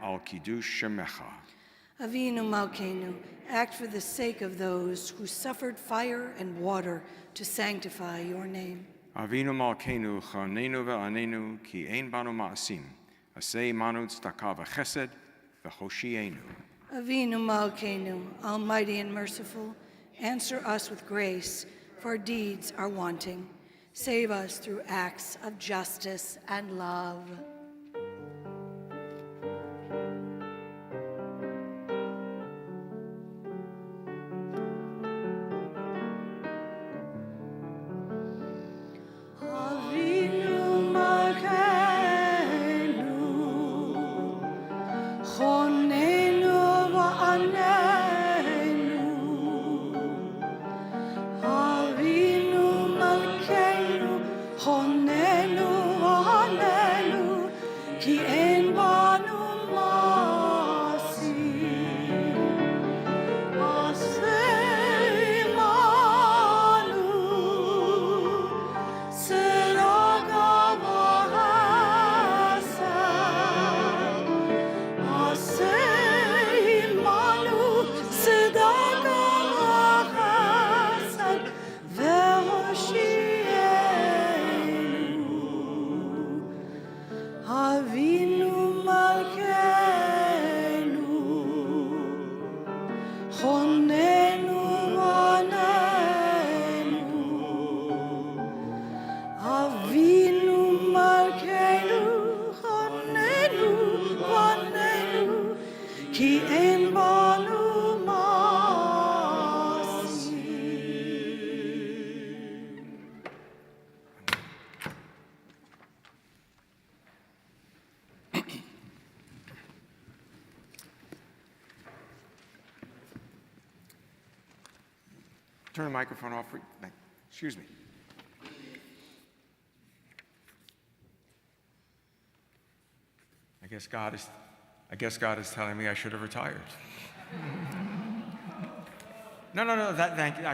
al kiddush shemecha. Avinu Malkeinu, act for the sake of those who suffered fire and water to sanctify your name. Avinu Malkeinu chanenu ve'anenu ki ein banu ma'asim, asei manu tzedakah v'chesed v'hoshienu. Avinu Malkeinu, almighty and merciful, answer us with grace, for our deeds are wanting. Save us through acts of justice and love. Turn the microphone off. Excuse me. I guess God is telling me I should have retired. No. Thank you.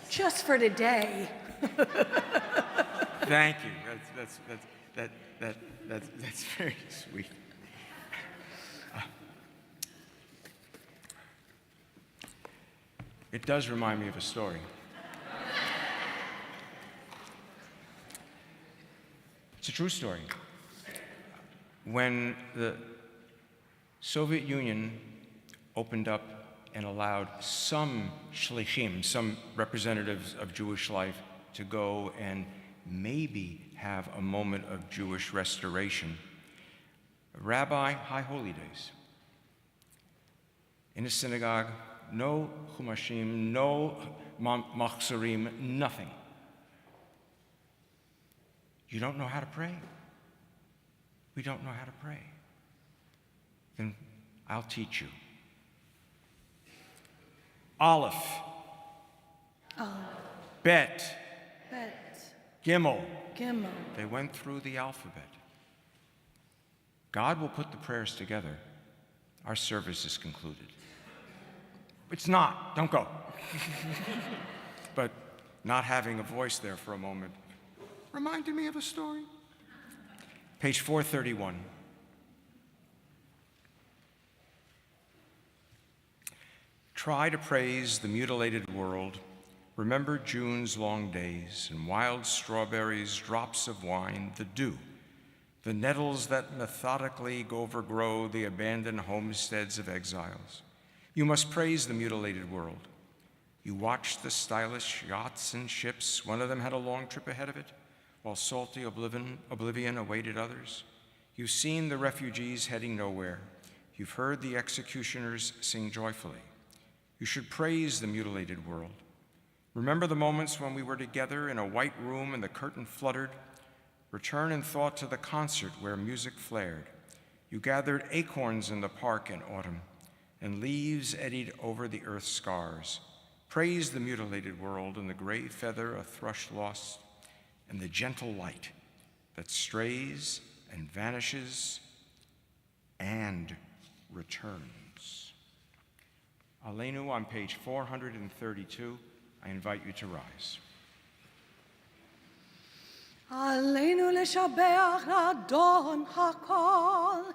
Just for today. Thank you. That's very sweet. It does remind me of a story. It's a true story. When the Soviet Union opened up and allowed some shlichim, some representatives of Jewish life, to go and maybe have a moment of Jewish restoration, Rabbi, High Holy Days, in a synagogue, no chumashim, no machzorim, nothing. You don't know how to pray? We don't know how to pray. Then I'll teach you. Aleph. Bet. Gimel. They went through the alphabet. God will put the prayers together. Our service is concluded. It's not. Don't go. But not having a voice there for a moment reminded me of a story. Page 431. Try to praise the mutilated world. Remember June's long days and wild strawberries, drops of wine, the dew, the nettles that methodically overgrow the abandoned homesteads of exiles. You must praise the mutilated world. You watched the stylish yachts and ships. One of them had a long trip ahead of it, while salty oblivion awaited others. You've seen the refugees heading nowhere. You've heard the executioners sing joyfully. You should praise the mutilated world. Remember the moments when we were together in a white room and the curtain fluttered. Return in thought to the concert where music flared. You gathered acorns in the park in autumn, and leaves eddied over the earth's scars. Praise the mutilated world and the gray feather a thrush lost, and the gentle light that strays and vanishes and returns. Aleinu on page 432. I invite you to rise. Aleinu leshabeach Adon hakol,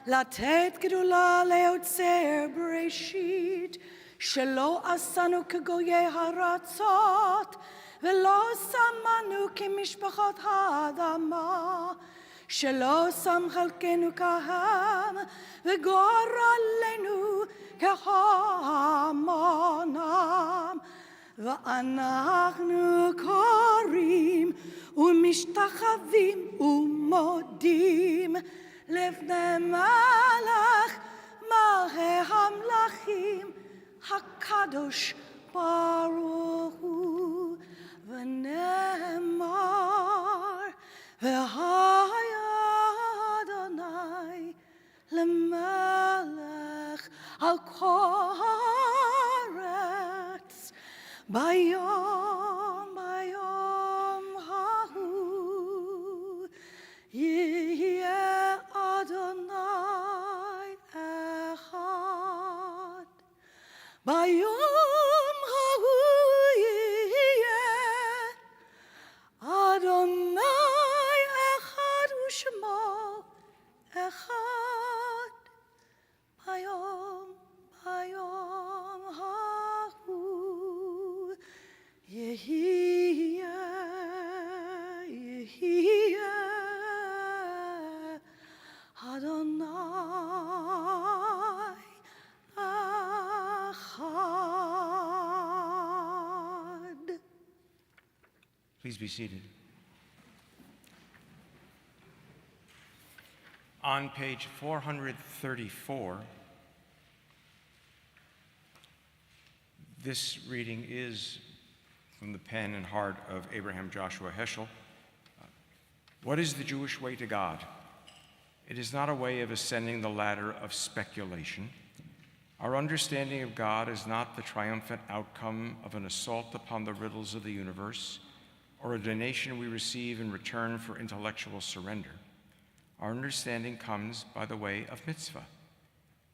לתת גדולה ליוצר בראשית, שלא עשנו כגויי הרצות, ולא שמנו כמשפחות האדמה, שלא שם חלקנו כהם, וגורלנו כהמונם. ואנחנו קוראים ומשתחווים ומודים לפני מלך מלכי המלכים הקדוש ברוך הוא. ונאמר והיה אדוני למלך על כל הארץ ביום ההוא יהיה אדוני אחד. ביום ההוא יהיה אדוני אחד ושמו אחד. ביום ההוא יהיה אדוני אחד. Please be seated. On page 434, this reading is from the pen and heart of Abraham Joshua Heschel. What is the Jewish way to God? It is not a way of ascending the ladder of speculation. Our understanding of God is not the triumphant outcome of an assault upon the riddles of the universe or a donation we receive in return for intellectual surrender. Our understanding comes by the way of mitzvah.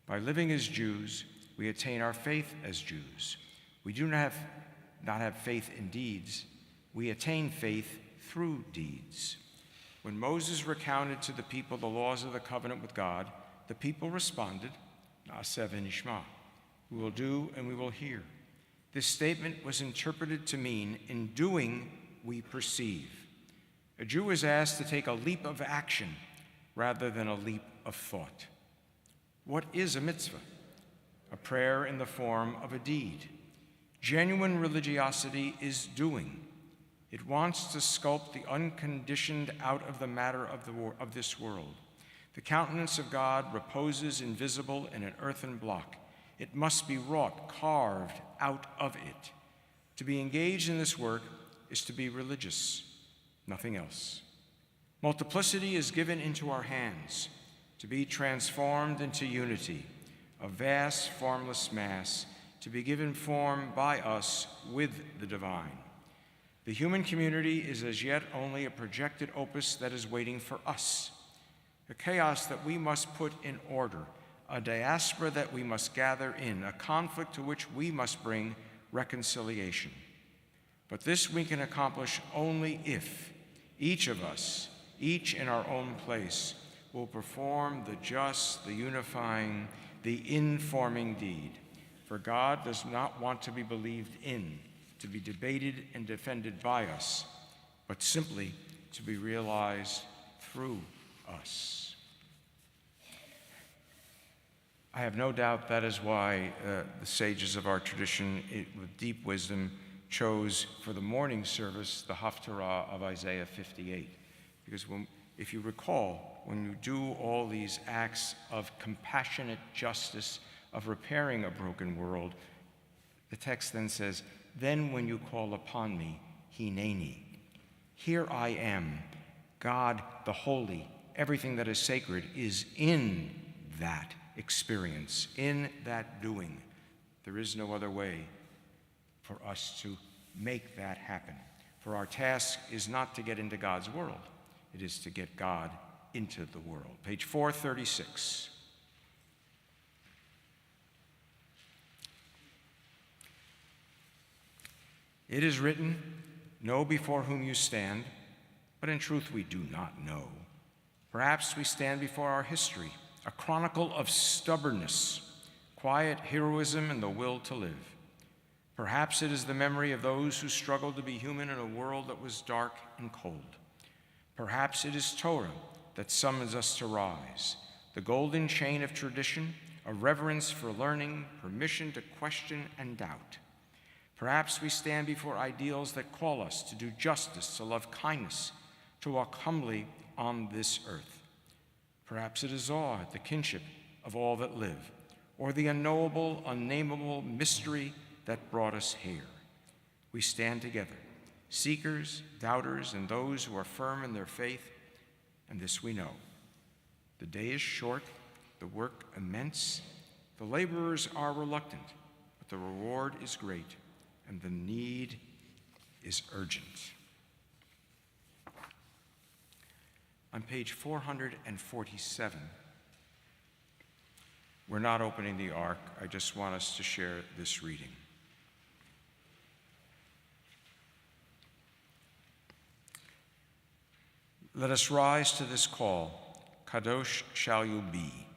By living as Jews, we attain our faith as Jews. We do not have faith in deeds. We attain faith through deeds. When Moses recounted to the people the laws of the covenant with God, the people responded, Na'aseh v'nishma, we will do and we will hear. This statement was interpreted to mean, in doing, we perceive. A Jew is asked to take a leap of action rather than a leap of thought. What is a mitzvah? A prayer in the form of a deed. Genuine religiosity is doing. It wants to sculpt the unconditioned out of the matter of this world. The countenance of God reposes invisible in an earthen block. It must be wrought, carved out of it. To be engaged in this work is to be religious, nothing else. Multiplicity is given into our hands to be transformed into unity, a vast, formless mass to be given form by us with the divine. The human community is as yet only a projected opus that is waiting for us, a chaos that we must put in order, a diaspora that we must gather in, a conflict to which we must bring reconciliation. But this we can accomplish only if each of us, each in our own place, will perform the just, the unifying, the informing deed. For God does not want to be believed in, to be debated and defended by us, but simply to be realized through us. I have no doubt that is why the sages of our tradition, with deep wisdom, chose for the morning service the Haftarah of Isaiah 58. Because if you recall, when you do all these acts of compassionate justice, of repairing a broken world, the text then says, then when you call upon me, Hineni, here I am. God, the holy, everything that is sacred is in that experience, in that doing. There is no other way for us to make that happen. For our task is not to get into God's world. It is to get God into the world. Page 436. It is written, know before whom you stand, but in truth we do not know. Perhaps we stand before our history, a chronicle of stubbornness, quiet heroism, and the will to live. Perhaps it is the memory of those who struggled to be human in a world that was dark and cold. Perhaps it is Torah that summons us to rise, the golden chain of tradition, a reverence for learning, permission to question and doubt. Perhaps we stand before ideals that call us to do justice, to love kindness, to walk humbly on this earth. Perhaps it is awe at the kinship of all that live, or the unknowable, unnameable mystery that brought us here. We stand together, seekers, doubters, and those who are firm in their faith, and this we know. The day is short, the work immense, the laborers are reluctant, but the reward is great, and the need is urgent. On page 447, we're not opening the Ark. I just want us to share this reading. Let us rise to this call. Kadosh shall you be.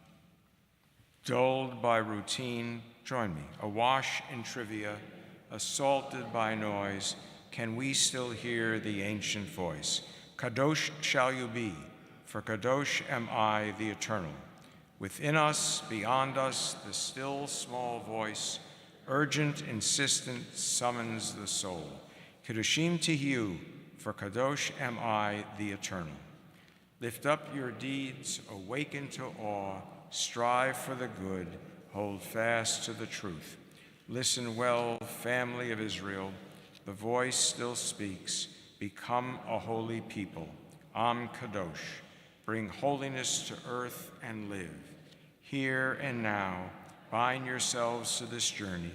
Dulled by routine, join me. Awash in trivia, assaulted by noise, can we still hear the ancient voice? Kadosh shall you be, for Kadosh am I, the Eternal. Within us, beyond us, the still small voice, urgent, insistent, summons the soul. Kedoshim Tihiyu, for Kadosh am I, the Eternal. Lift up your deeds, awaken to awe, strive for the good, hold fast to the truth. Listen well, family of Israel, the voice still speaks, become a holy people. Am Kadosh, bring holiness to earth and live. Here and now, bind yourselves to this journey.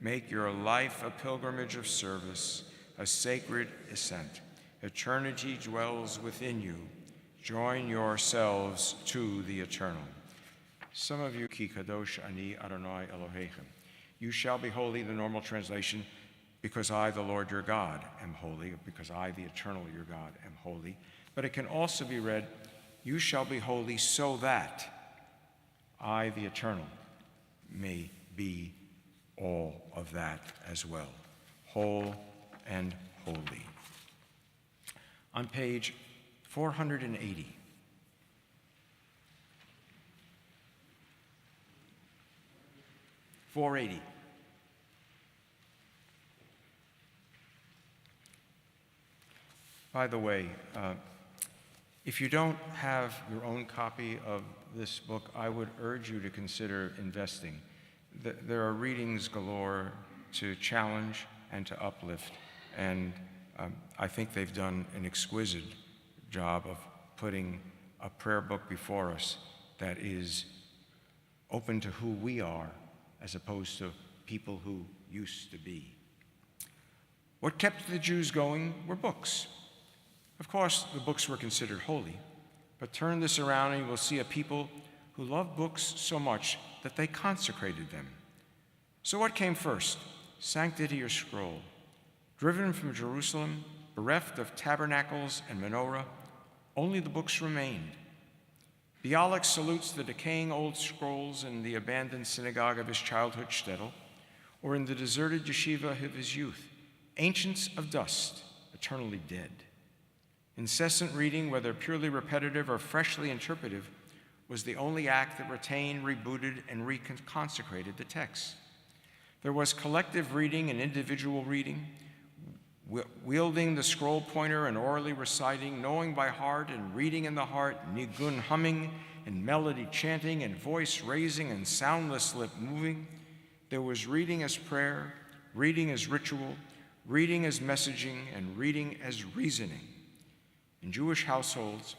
Make your life a pilgrimage of service, a sacred ascent. Eternity dwells within you. Join yourselves to the Eternal. Some of you, Ki Kadosh Ani Adonai Elohechem. You shall be holy, the normal translation, because I, the Lord your God, am holy, or because I, the Eternal your God, am holy. But it can also be read, you shall be holy so that I, the Eternal, may be all of that as well, whole and holy. On page 480, By the way, if you don't have your own copy of this book, I would urge you to consider investing. There are readings galore to challenge and to uplift, and I think they've done an exquisite job of putting a prayer book before us that is open to who we are as opposed to people who used to be. What kept the Jews going were books. Of course, the books were considered holy, but turn this around and you will see a people who loved books so much that they consecrated them. So what came first, sanctity or scroll? Driven from Jerusalem, bereft of tabernacles and menorah, only the books remained. Bialik salutes the decaying old scrolls in the abandoned synagogue of his childhood shtetl, or in the deserted yeshiva of his youth, ancients of dust, eternally dead. Incessant reading, whether purely repetitive or freshly interpretive, was the only act that retained, rebooted, and reconsecrated the text. There was collective reading and individual reading, wielding the scroll pointer and orally reciting, knowing by heart and reading in the heart, nigun humming and melody chanting and voice raising and soundless lip moving. There was reading as prayer, reading as ritual, reading as messaging, and reading as reasoning. In Jewish households,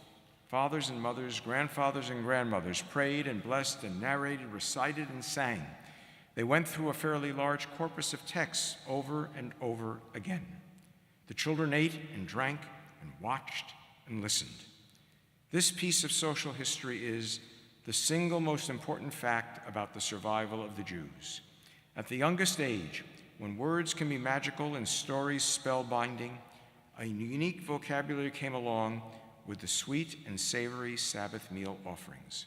fathers and mothers, grandfathers and grandmothers prayed and blessed and narrated, recited and sang. They went through a fairly large corpus of texts over and over again. The children ate and drank and watched and listened. This piece of social history is the single most important fact about the survival of the Jews. At the youngest age, when words can be magical and stories spellbinding, a unique vocabulary came along with the sweet and savory Sabbath meal offerings.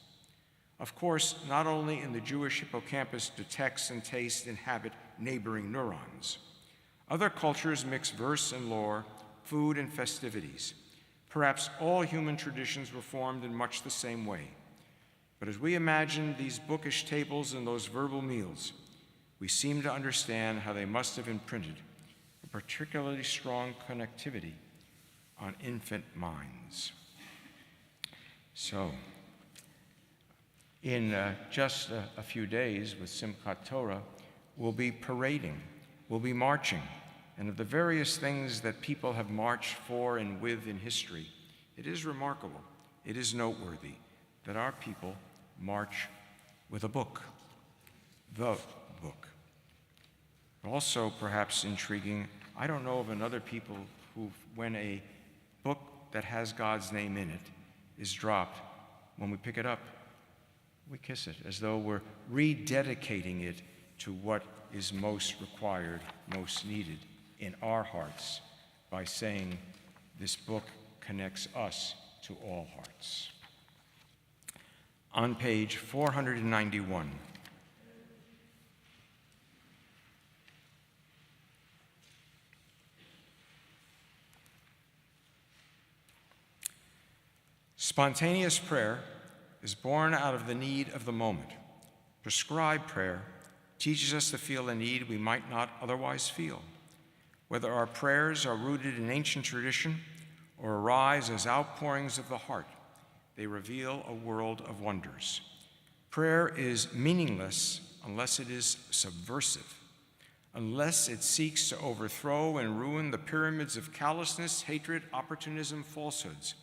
Of course, not only in the Jewish hippocampus do text and taste inhabit neighboring neurons. Other cultures mix verse and lore, food and festivities. Perhaps all human traditions were formed in much the same way. But as we imagine these bookish tables and those verbal meals, we seem to understand how they must have imprinted a particularly strong connectivity on infant minds. So, in just a few days with Simchat Torah, we'll be parading, we'll be marching, and of the various things that people have marched for and with in history, it is remarkable, it is noteworthy that our people march with a book, the book. Also, perhaps intriguing, I don't know of another people who, when a book that has God's name in it is dropped, when we pick it up, we kiss it, as though we're rededicating it to what is most required, most needed in our hearts, by saying this book connects us to all hearts. On page 491, spontaneous prayer is born out of the need of the moment. Prescribed prayer teaches us to feel a need we might not otherwise feel. Whether our prayers are rooted in ancient tradition or arise as outpourings of the heart, they reveal a world of wonders. Prayer is meaningless unless it is subversive, unless it seeks to overthrow and ruin the pyramids of callousness, hatred, opportunism, falsehoods.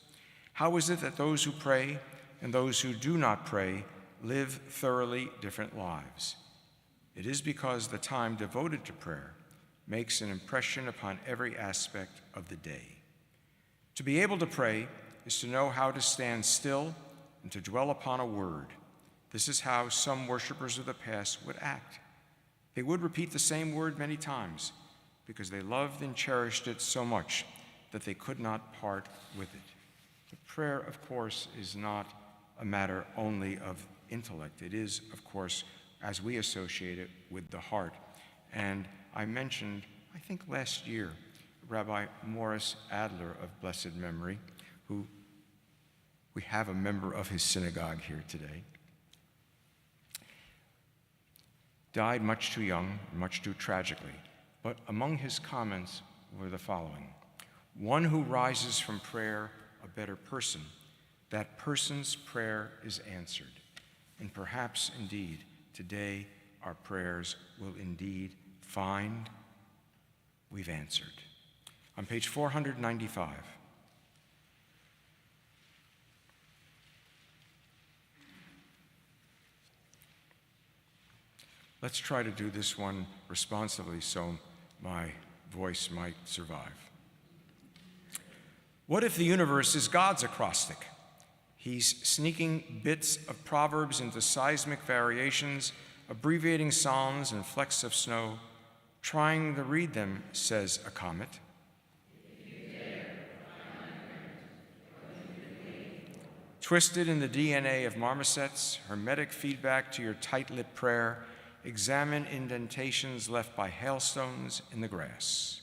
How is it that those who pray and those who do not pray live thoroughly different lives? It is because the time devoted to prayer makes an impression upon every aspect of the day. To be able to pray is to know how to stand still and to dwell upon a word. This is how some worshipers of the past would act. They would repeat the same word many times because they loved and cherished it so much that they could not part with it. But prayer, of course, is not a matter only of intellect. It is, of course, as we associate it with the heart. And I mentioned, I think last year, Rabbi Morris Adler of blessed memory, who we have a member of his synagogue here today, died much too young, much too tragically. But among his comments were the following: one who rises from prayer a better person, that person's prayer is answered. And perhaps indeed today our prayers will indeed find we've answered. On page 495, let's try to do this one responsively so my voice might survive. What if the universe is God's acrostic? He's sneaking bits of proverbs into seismic variations, abbreviating psalms and flecks of snow. Trying to read them, says a comet. Twisted in the DNA of marmosets, hermetic feedback to your tight-lipped prayer, examine indentations left by hailstones in the grass.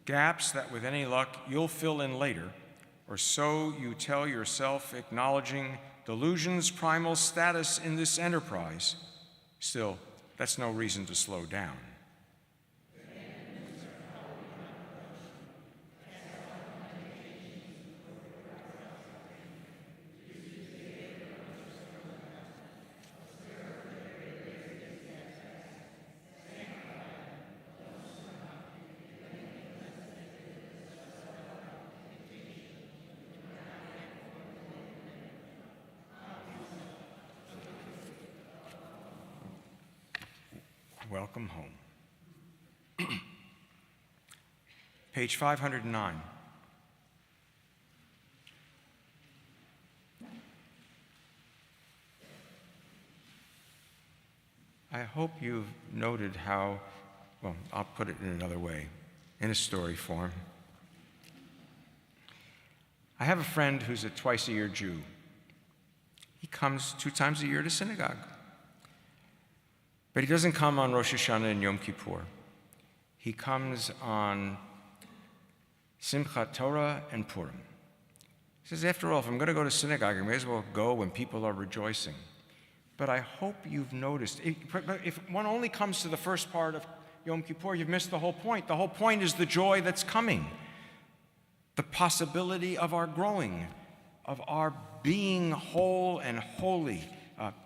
Gaps that with any luck you'll fill in later, or so you tell yourself, acknowledging delusion's primal status in this enterprise. Still, that's no reason to slow down. welcome home. Page 509. I hope you've noted how, well, I'll put it in another way, in a story form. I have a friend who's a twice-a-year Jew. He comes 2 times a year to synagogue. But he doesn't come on Rosh Hashanah and Yom Kippur. He comes on Simchat Torah and Purim. He says, after all, if I'm going to go to synagogue, I may as well go when people are rejoicing. But I hope you've noticed, if one only comes to the first part of Yom Kippur, you've missed the whole point. The whole point is the joy that's coming, the possibility of our growing, of our being whole and holy.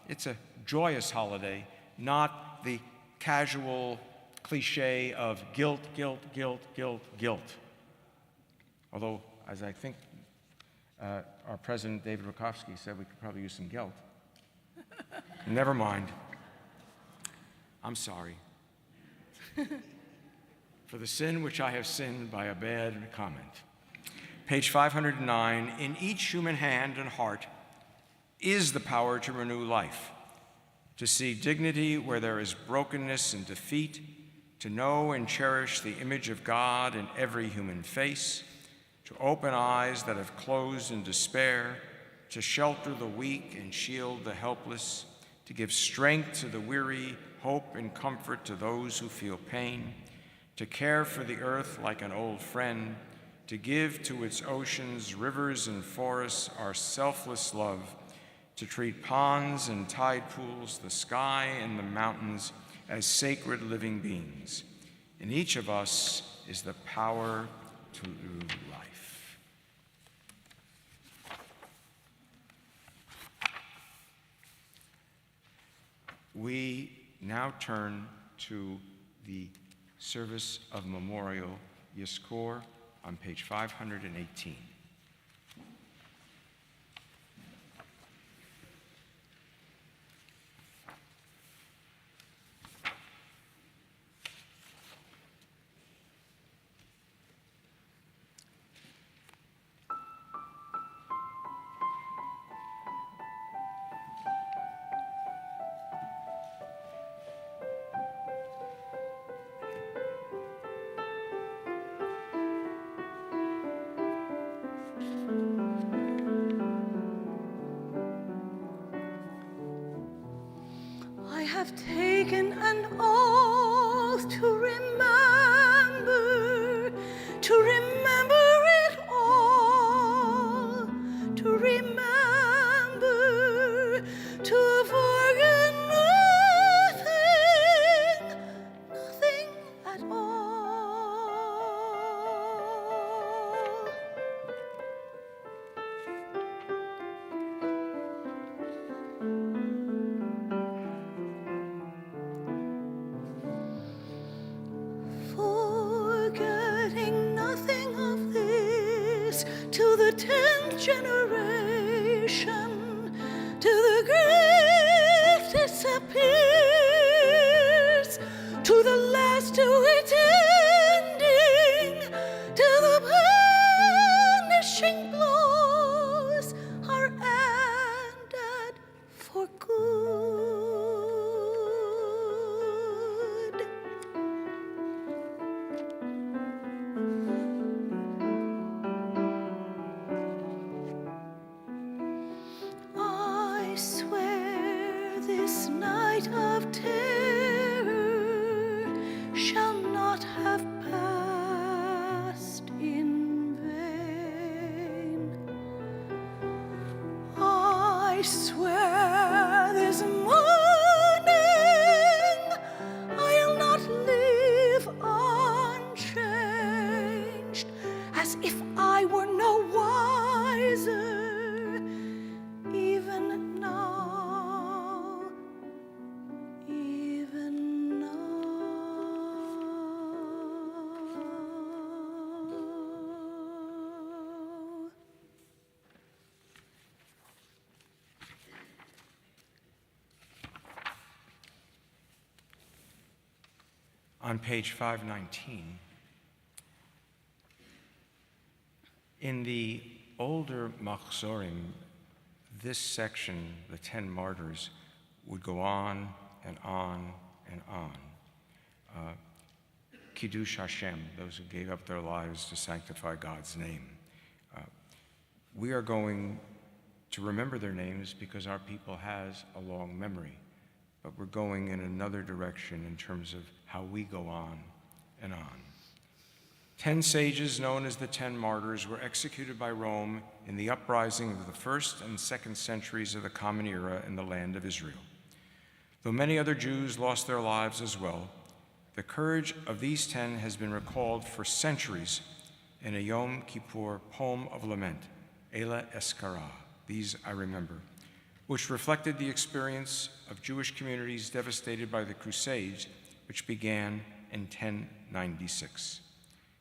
It's a joyous holiday, not the casual cliche of guilt, guilt, guilt, guilt, guilt. Although, as I think our president, David Rakowski, said, we could probably use some guilt. Never mind. I'm sorry for the sin which I have sinned by a bad comment. Page 509, in each human hand and heart is the power to renew life, to see dignity where there is brokenness and defeat, to know and cherish the image of God in every human face, to open eyes that have closed in despair, to shelter the weak and shield the helpless, to give strength to the weary, hope and comfort to those who feel pain, to care for the earth like an old friend, to give to its oceans, rivers, and forests our selfless love, to treat ponds and tide pools, the sky and the mountains as sacred living beings. In each of us is the power to life. We now turn to the service of Memorial Yizkor on page 518. I have taken an oath to remember it all, to remember, to forget nothing at all. Forgetting nothing of this to the 10th generation, to the grave disappears, to the last to its ending, till the punishing blows are ended for good. On page 519, in the older Machzorim, this section, the 10 martyrs, would go on and on and on. Kiddush Hashem, those who gave up their lives to sanctify God's name. We are going to remember their names because our people has a long memory, but we're going in another direction in terms of how we go on and on. 10 sages known as the 10 martyrs were executed by Rome in the uprising of the 1st and 2nd centuries of the Common Era in the land of Israel. Though many other Jews lost their lives as well, the courage of these 10 has been recalled for centuries in a Yom Kippur poem of lament, Ela Eskara, These I Remember, which reflected the experience of Jewish communities devastated by the Crusades, which began in 1096.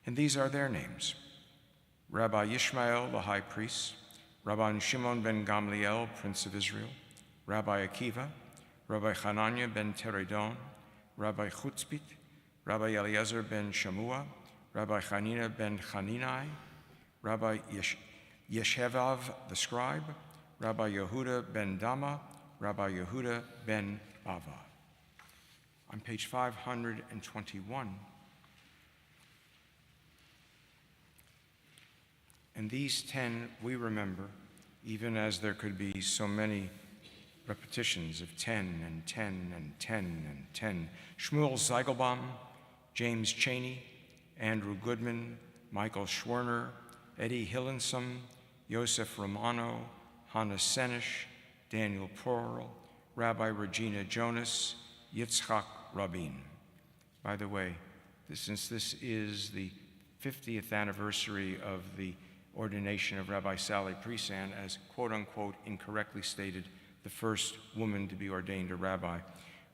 And these are their names: Rabbi Yishmael, the high priest, Rabban Shimon ben Gamliel, prince of Israel, Rabbi Akiva, Rabbi Hananiah ben Teredon, Rabbi Chutzpit, Rabbi Eliezer ben Shamua, Rabbi Hanina ben Haninai, Rabbi Yeshevav the scribe, Rabbi Yehuda ben Dama, Rabbi Yehuda ben Ava. On page 521, and these 10 we remember, even as there could be so many repetitions of 10 and 10 and 10 and 10. Shmuel Zeigelbaum, James Cheney, Andrew Goodman, Michael Schwerner, Eddie Hillensom, Yosef Romano, Hannah Senish, Daniel Pearl, Rabbi Regina Jonas, Yitzchak Rabin. By the way, since this is the 50th anniversary of the ordination of Rabbi Sally Prisan as quote-unquote incorrectly stated the first woman to be ordained a rabbi,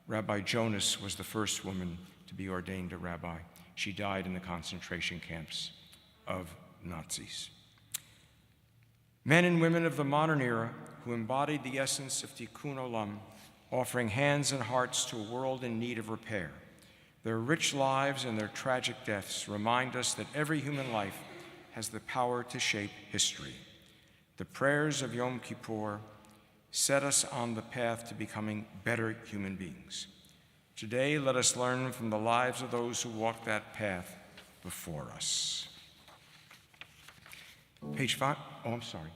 Rabbi Jonas was the first woman to be ordained a rabbi. She died in the concentration camps of Nazis. Men and women of the modern era who embodied the essence of Tikkun Olam, offering hands and hearts to a world in need of repair. Their rich lives and their tragic deaths remind us that every human life has the power to shape history. The prayers of Yom Kippur set us on the path to becoming better human beings. Today, let us learn from the lives of those who walked that path before us. Page 5, I'm sorry.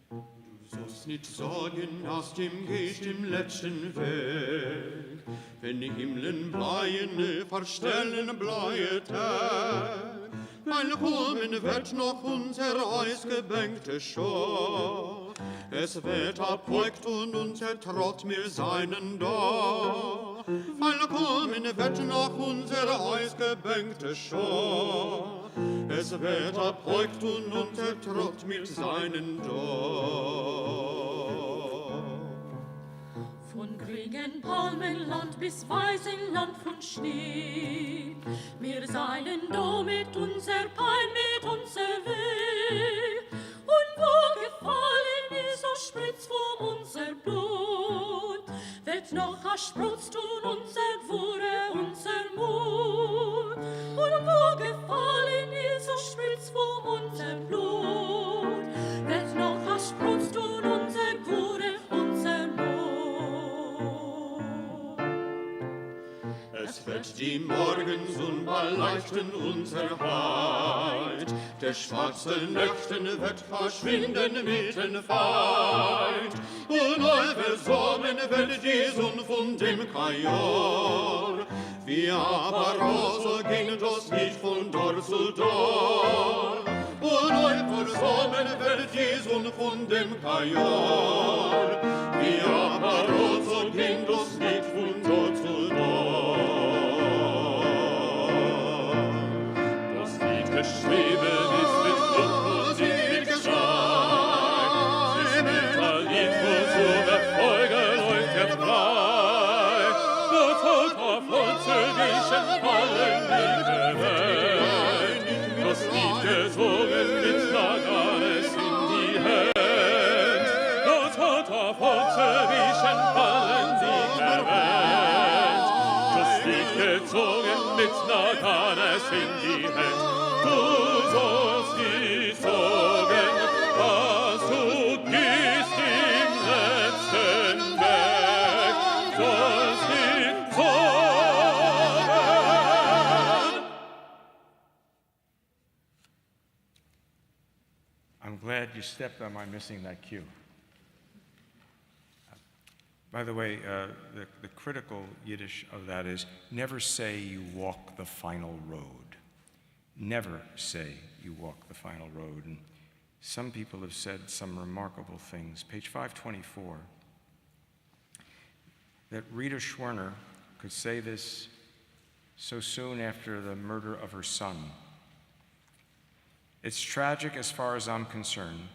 Du sollst nicht sagen, aus dem Geist im letzten Weg, wenn die Himmeln bleien, verstellen bleie Tag. Weil kommen wird noch unser ausgebänkte Schor. Es wird abbeugt und zertrott mir seinen Dor. Weil kommen wird noch unser ausgebänkte Schor. Es wird abbeugt und zertrott mir seinen Dor. Von grünen Palmenland bis weißen Land von Schnee, wir seilen da mit unser Pein, mit unser Weh. Und wo gefallen ist, so spritzt vor unser Blut, wird noch a Sprutz tun unser Wure, unser Mut. Und wo gefallen ist, so spritzt vor unser Blut, wird noch a Sprutz tun unser Wure, unser Mut. Es wird die Morgensonne beleuchten unser Heid. Der schwarze Nächten wird verschwinden mit dem Feind. Und neu Sommen wird die Sonne von dem Kajor. Wie aber Rose ging das nicht von Dor zu Dor. Und neu Sommen wird die Sonne von dem Kajor. Wie aber Rose ging das nicht von Dor zu Dor. Geschrieben ist mit Blut und mit Geschrei. Sie spielt ein Lied, wozu der Folge leuchtet frei. Nur tot auf unzähligen Fallen Liederei. Das Lied gesungen mit Nagares in die Hand. Nur toter Furze riechen fallen die verwellt. Das Lied gezogen mit Natanes in die Welt. Du sollst gezogen, als du gehst im letzten Weg, sollst gezogen. I'm glad you stepped on my missing that cue. By the way, the critical Yiddish of that is, never say you walk the final road. Never say you walk the final road. And some people have said some remarkable things. Page 524, that Rita Schwerner could say this so soon after the murder of her son. It's tragic as far as I'm concerned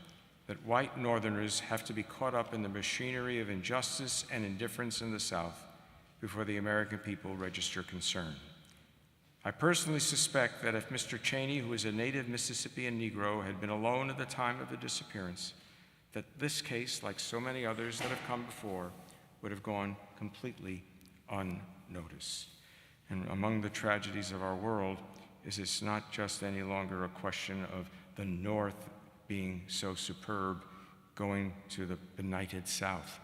that white Northerners have to be caught up in the machinery of injustice and indifference in the South before the American people register concern. I personally suspect that if Mr. Cheney, who is a native Mississippian Negro, had been alone at the time of the disappearance, that this case, like so many others that have come before, would have gone completely unnoticed. And among the tragedies of our world is it's not just any longer a question of the North being so superb, going to the benighted South.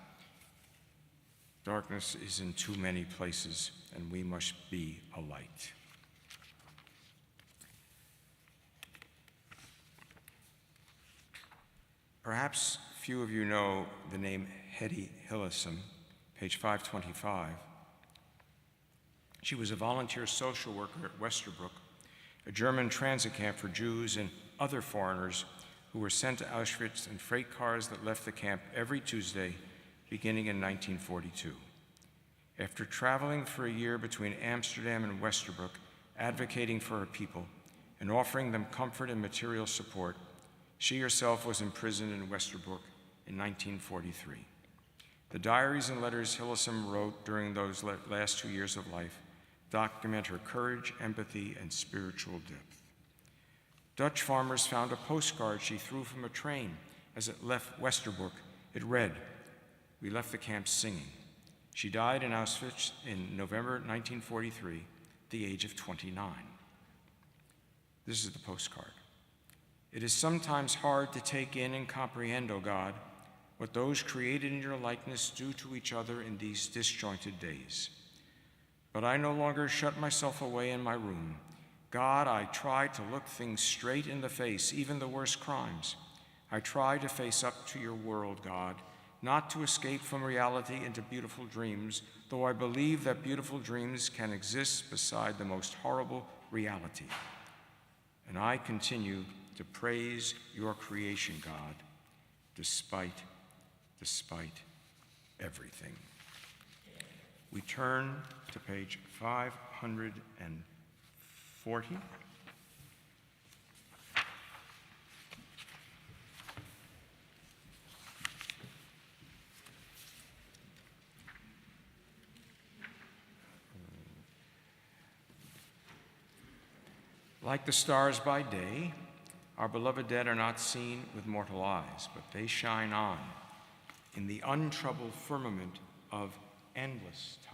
Darkness is in too many places, and we must be a light. Perhaps few of you know the name Hetty Hillesum, page 525. She was a volunteer social worker at Westerbrook, a German transit camp for Jews and other foreigners who were sent to Auschwitz in freight cars that left the camp every Tuesday, beginning in 1942. After traveling for a year between Amsterdam and Westerbrook, advocating for her people and offering them comfort and material support, she herself was imprisoned in Westerbrook in 1943. The diaries and letters Hillesum wrote during those last 2 years of life document her courage, empathy, and spiritual depth. Dutch farmers found a postcard she threw from a train as it left Westerbrook. It read, "We left the camp singing." She died in Auschwitz in November 1943, at the age of 29. This is the postcard. "It is sometimes hard to take in and comprehend, O God, what those created in your likeness do to each other in these disjointed days. But I no longer shut myself away in my room. God, I try to look things straight in the face, even the worst crimes. I try to face up to your world, God, not to escape from reality into beautiful dreams, though I believe that beautiful dreams can exist beside the most horrible reality. And I continue to praise your creation, God, despite everything." We turn to page 540. Like the stars by day, our beloved dead are not seen with mortal eyes, but they shine on in the untroubled firmament of endless time.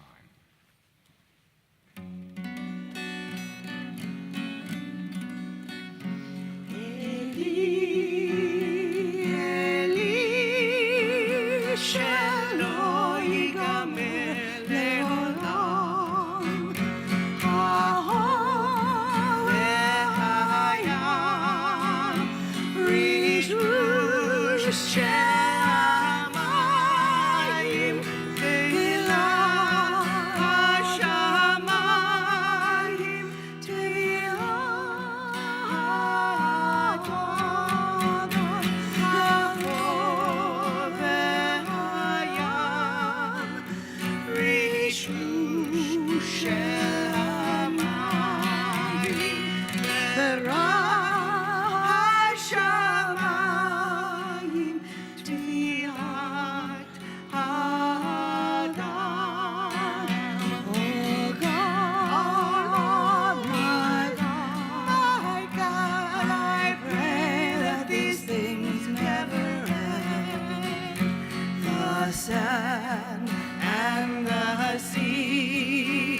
the sand and the sea,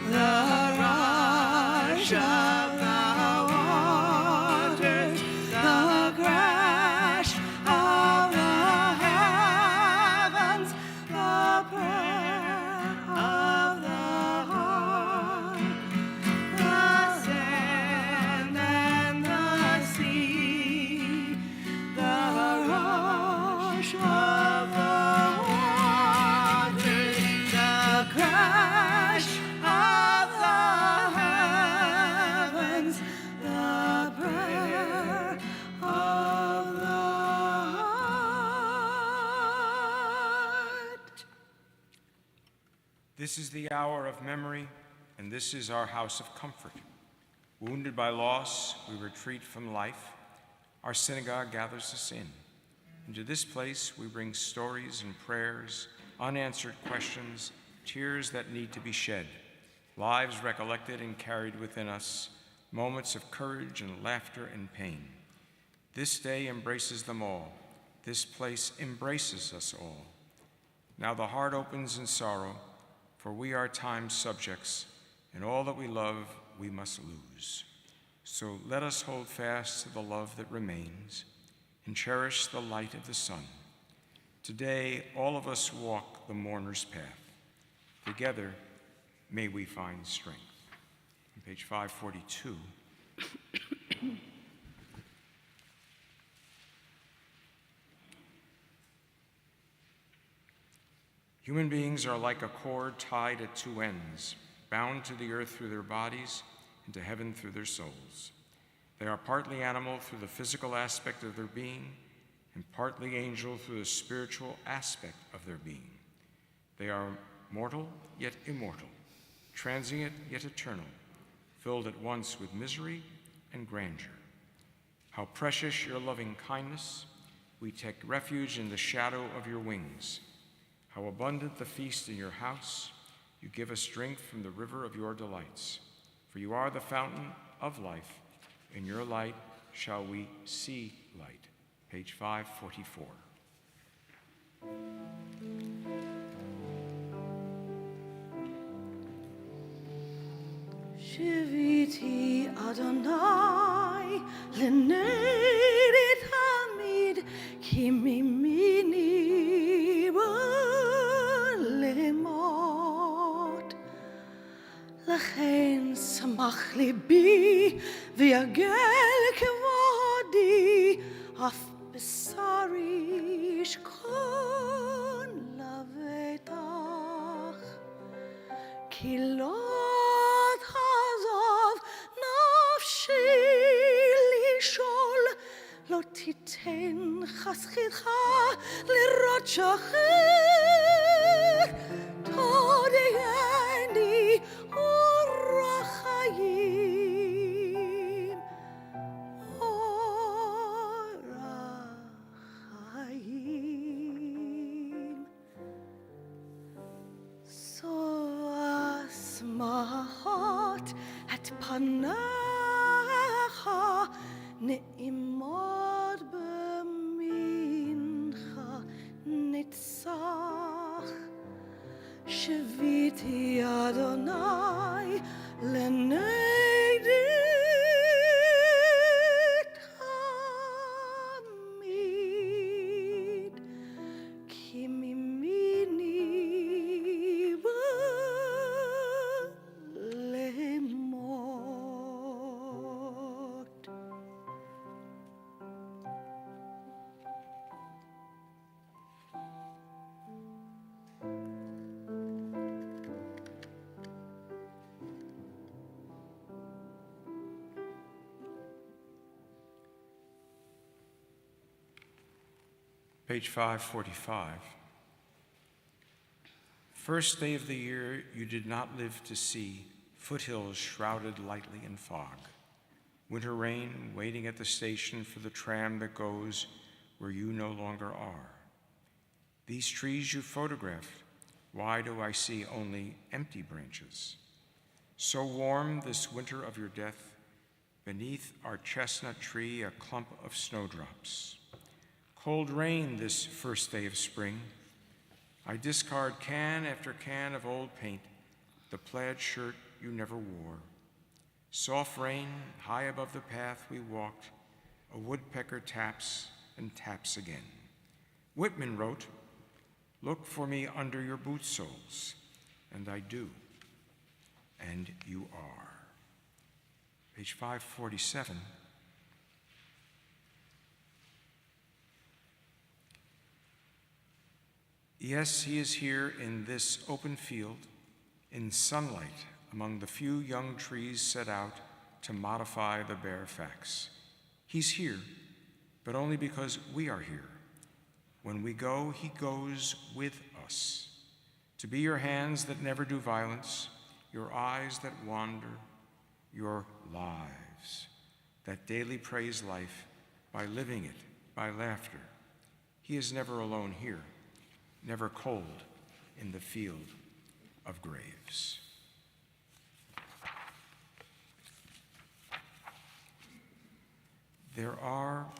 the rush of the waters, the crash of the heavens, the prayer of the heart, the sand and the sea, the rush of the waters, the crash of the heavens, the prayer of the heart. This is the hour of memory, and this is our house of comfort. Wounded by loss, we retreat from life. Our synagogue gathers us in. Into this place, we bring stories and prayers, unanswered questions, tears that need to be shed, lives recollected and carried within us, moments of courage and laughter and pain. This day embraces them all. This place embraces us all. Now the heart opens in sorrow, for we are time's subjects, and all that we love we must lose. So let us hold fast to the love that remains and cherish the light of the sun. Today, all of us walk the mourner's path. Together, may we find strength. On page 542. Human beings are like a cord tied at two ends, bound to the earth through their bodies and to heaven through their souls. They are partly animal through the physical aspect of their being and partly angel through the spiritual aspect of their being. They are mortal yet immortal, transient yet eternal, filled at once with misery and grandeur. How precious your loving kindness! We take refuge in the shadow of your wings. How abundant the feast in your house! You give us drink from the river of your delights. For you are the fountain of life. In your light shall we see light. Page 544. Shiviti Adonai L'nei Tamid Kimimini Lemot Lachen Samach Libi Viagel Kevodi Af Besari Shkon Lavetach Kilot Hazov Nafshi Lishol Lo Titen Chaschidcha Lirot Shachir Todeyeni Urachayim Urachayim So asmahot at panacha ne'imod b'mincha nitzach Shiviti Adonai l'nei tamid ki mimini lemot. Page 545. First day of the year, you did not live to see foothills shrouded lightly in fog, winter rain waiting at the station for the tram that goes where you no longer are. These trees you photographed, why do I see only empty branches? So warm this winter of your death, beneath our chestnut tree a clump of snowdrops. Cold rain this first day of spring, I discard can after can of old paint, the plaid shirt you never wore. Soft rain, high above the path we walked, a woodpecker taps and taps again. Whitman wrote, "Look for me under your boot soles," and I do, and you are. Page 547. Yes, he is here in this open field, in sunlight among the few young trees set out to modify the bare facts. He's here, but only because we are here. When we go, he goes with us, to be your hands that never do violence, your eyes that wander, your lives that daily praise life by living it, by laughter. He is never alone here, never cold in the field of graves. There are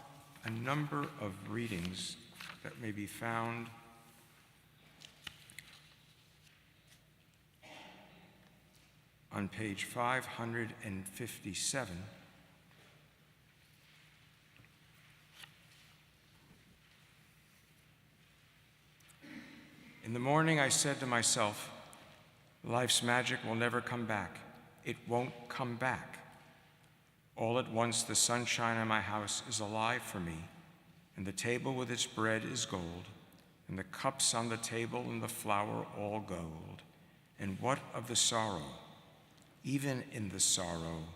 a number of readings that may be found on page 557. In the morning, I said to myself, life's magic will never come back. It won't come back. All at once, the sunshine in my house is alive for me, and the table with its bread is gold, and the cups on the table and the flour all gold. And what of the sorrow? Even in the sorrow,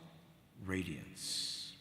radiance.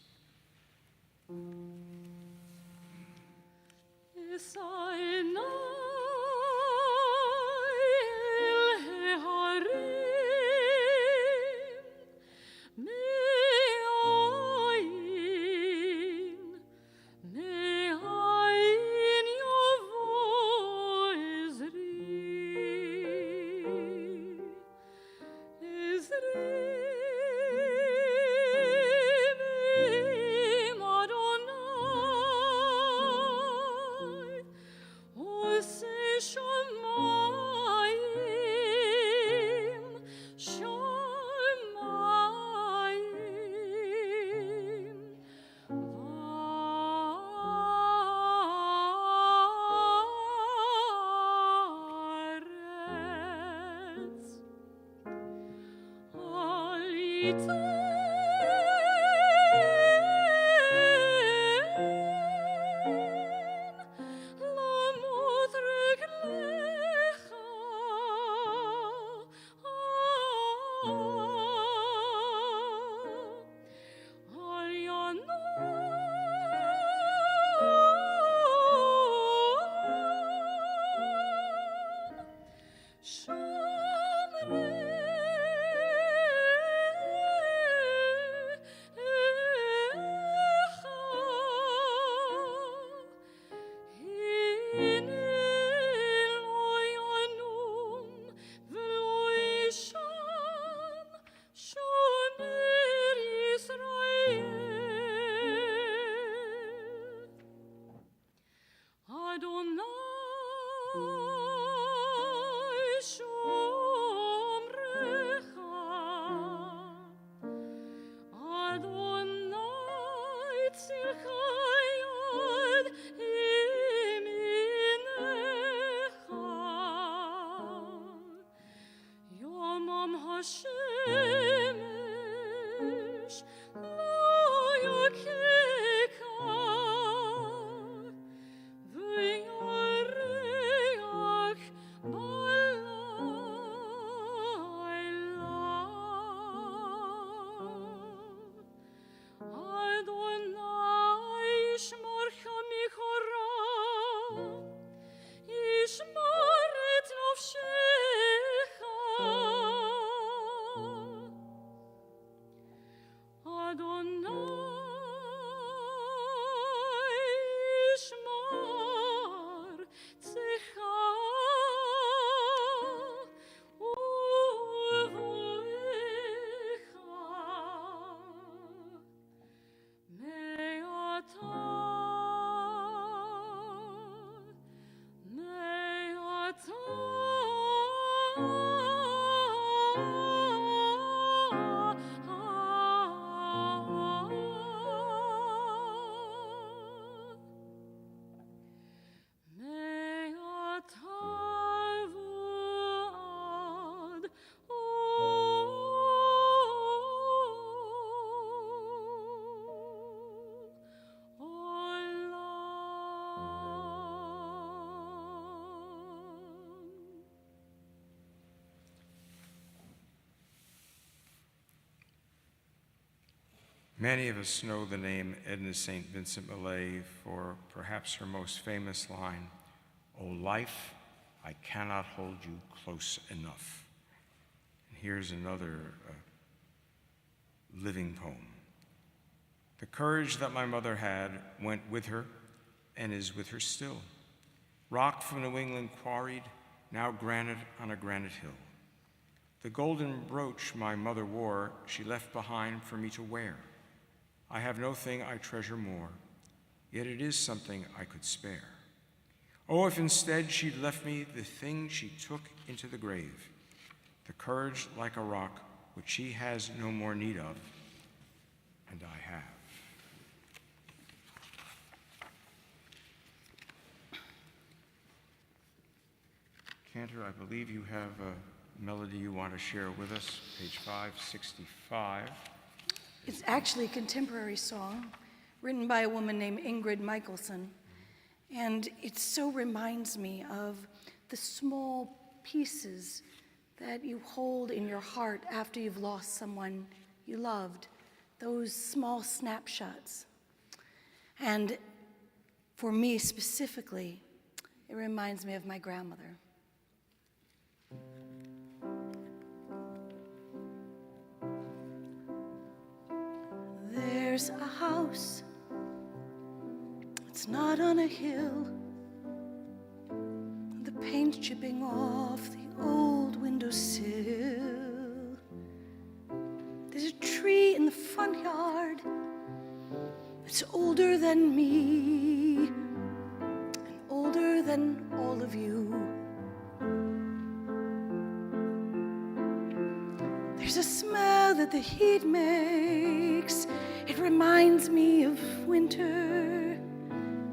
Many of us know the name Edna St. Vincent Millay for perhaps her most famous line, "O life, I cannot hold you close enough." And here's another living poem. The courage that my mother had went with her and is with her still. Rock from New England quarried, now granite on a granite hill. The golden brooch my mother wore, she left behind for me to wear. I have no thing I treasure more, yet it is something I could spare. Oh, if instead she'd left me the thing she took into the grave, the courage like a rock which she has no more need of, and I have. Cantor, I believe you have a melody you want to share with us, page 565. It's actually a contemporary song written by a woman named Ingrid Michaelson. And it so reminds me of the small pieces that you hold in your heart after you've lost someone you loved, those small snapshots. And for me specifically, it reminds me of my grandmother. There's a house, it's not on a hill, the paint chipping off the old windowsill. There's a tree in the front yard that's older than me and older than all of you. There's a smell that the heat makes. It reminds me of winter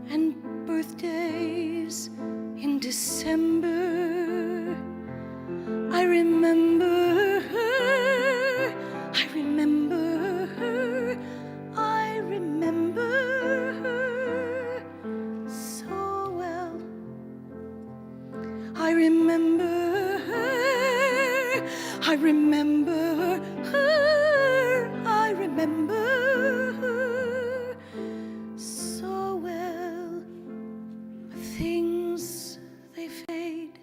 and birthdays in December. I remember her, I remember her, I remember her so well. I remember her, I remember her, I remember her so well. But things, they fade.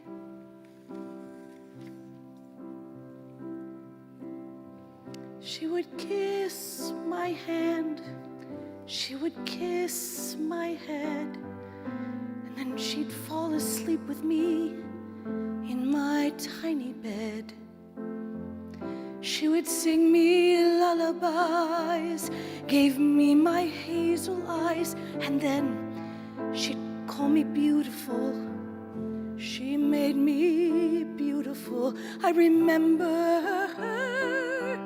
She would kiss my hand, she would kiss my head, and then she'd fall asleep with me in my tiny bed. She would sing me lullabies, gave me my hazel eyes, and then she'd call me beautiful. She made me beautiful. I remember her,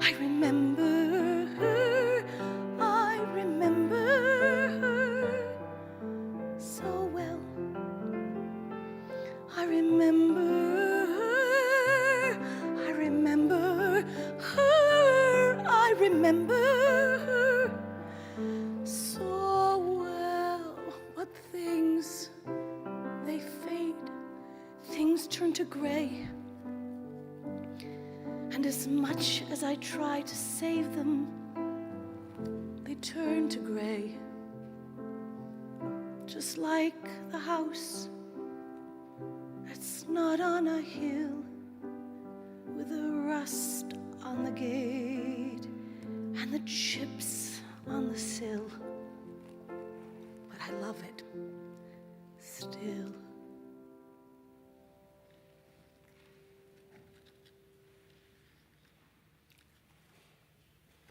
I remember her, I remember her so well. I remember her, I remember her, I remember her so well. But things, they fade, things turn to gray. And as much as I try to save them, they turn to gray. Just like the house that's not on a hill, with the rust on the gate and the chips on the sill. But I love it still.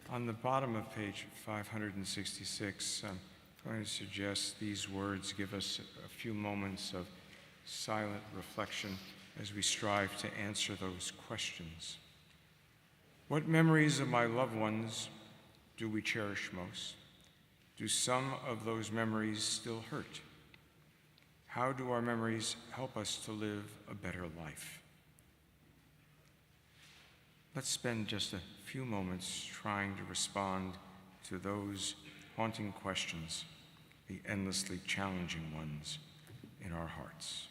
On the bottom of page 566, I'm going to suggest these words give us a few moments of silent reflection as we strive to answer those questions. What memories of my loved ones do we cherish most? Do some of those memories still hurt? How do our memories help us to live a better life? Let's spend just a few moments trying to respond to those haunting questions, the endlessly challenging ones in our hearts.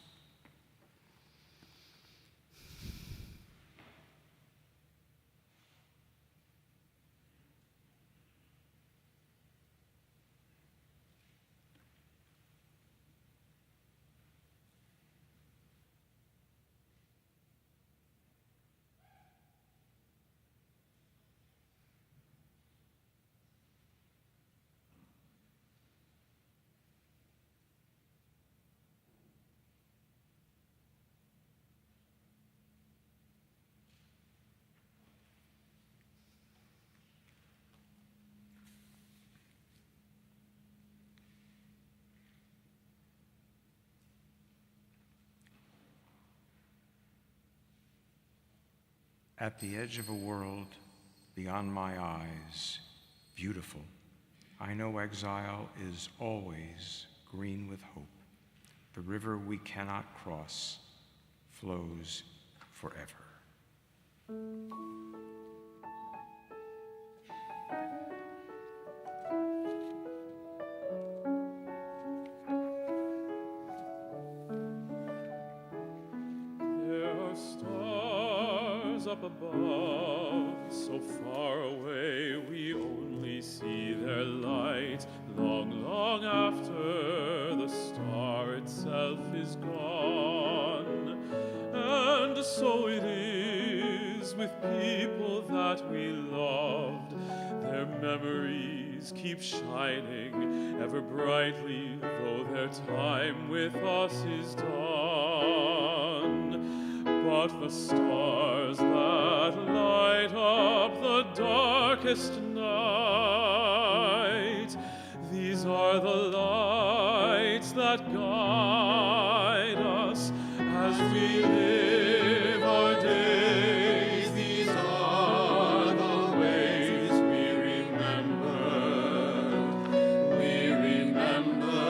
At the edge of a world beyond my eyes, beautiful, I know exile is always green with hope. The river we cannot cross flows forever. There are stars up above, so far away we only see their light. Long, long after the star itself is gone. And so it is with people that we loved. Their memories keep shining ever brightly, though their time with us is done. But the stars that light up the darkest night, these are the lights that guide us as we live our days. These are the ways we remember. We remember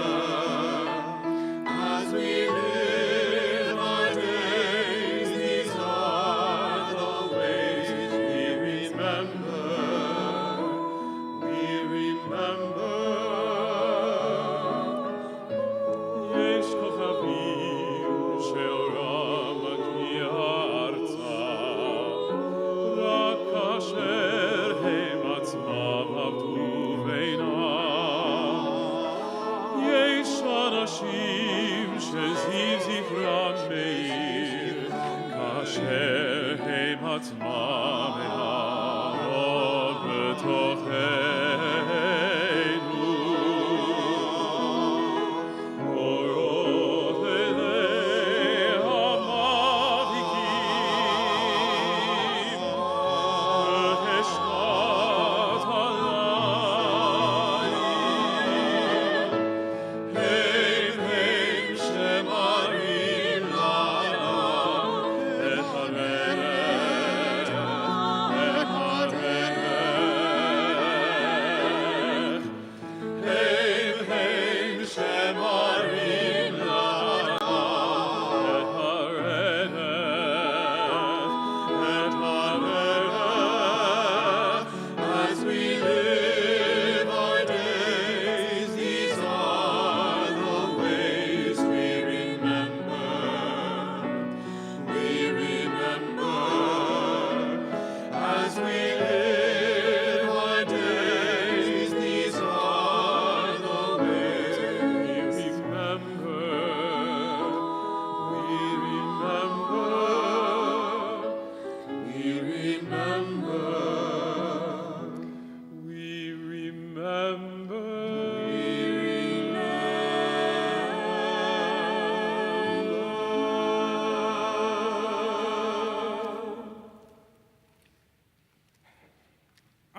as we live our days. These are the ways we remember. We remember. יש כוכבים שאורם מגיע ארצה, רק כאשר הם עצמם עבדו בינם. יש אנשים שזיו זכרם מאיר, כאשר הם עצמם אינם עוד בתוכנו.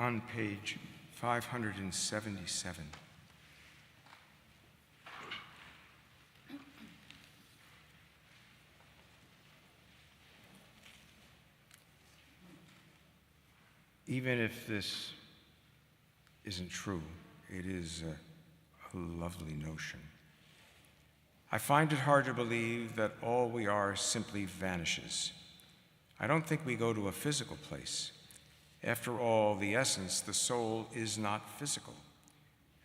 On page 577. Even if this isn't true, it is a lovely notion. I find it hard to believe that all we are simply vanishes. I don't think we go to a physical place. After all, the essence, the soul, is not physical.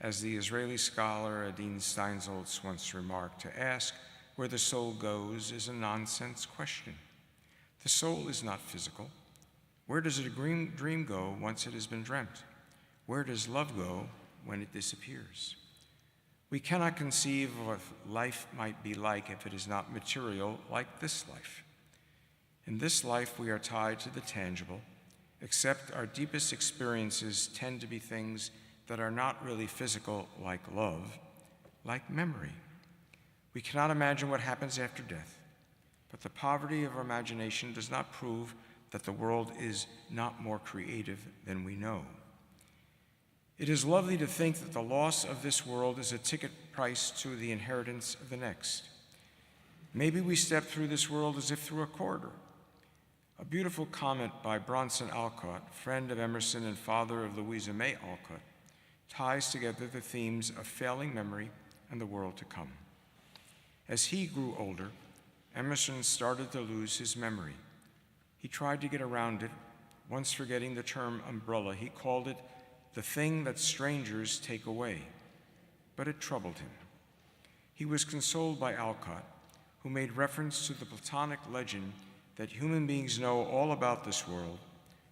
As the Israeli scholar Adin Steinsaltz once remarked, to ask where the soul goes is a nonsense question. The soul is not physical. Where does a dream go once it has been dreamt? Where does love go when it disappears? We cannot conceive of what life might be like if it is not material like this life. In this life, we are tied to the tangible, except our deepest experiences tend to be things that are not really physical, like love, like memory. We cannot imagine what happens after death, but the poverty of our imagination does not prove that the world is not more creative than we know. It is lovely to think that the loss of this world is a ticket price to the inheritance of the next. Maybe we step through this world as if through a corridor. A beautiful comment by Bronson Alcott, friend of Emerson and father of Louisa May Alcott, ties together the themes of failing memory and the world to come. As he grew older, Emerson started to lose his memory. He tried to get around it. Once forgetting the term umbrella, he called it the thing that strangers take away, but it troubled him. He was consoled by Alcott, who made reference to the Platonic legend that human beings know all about this world,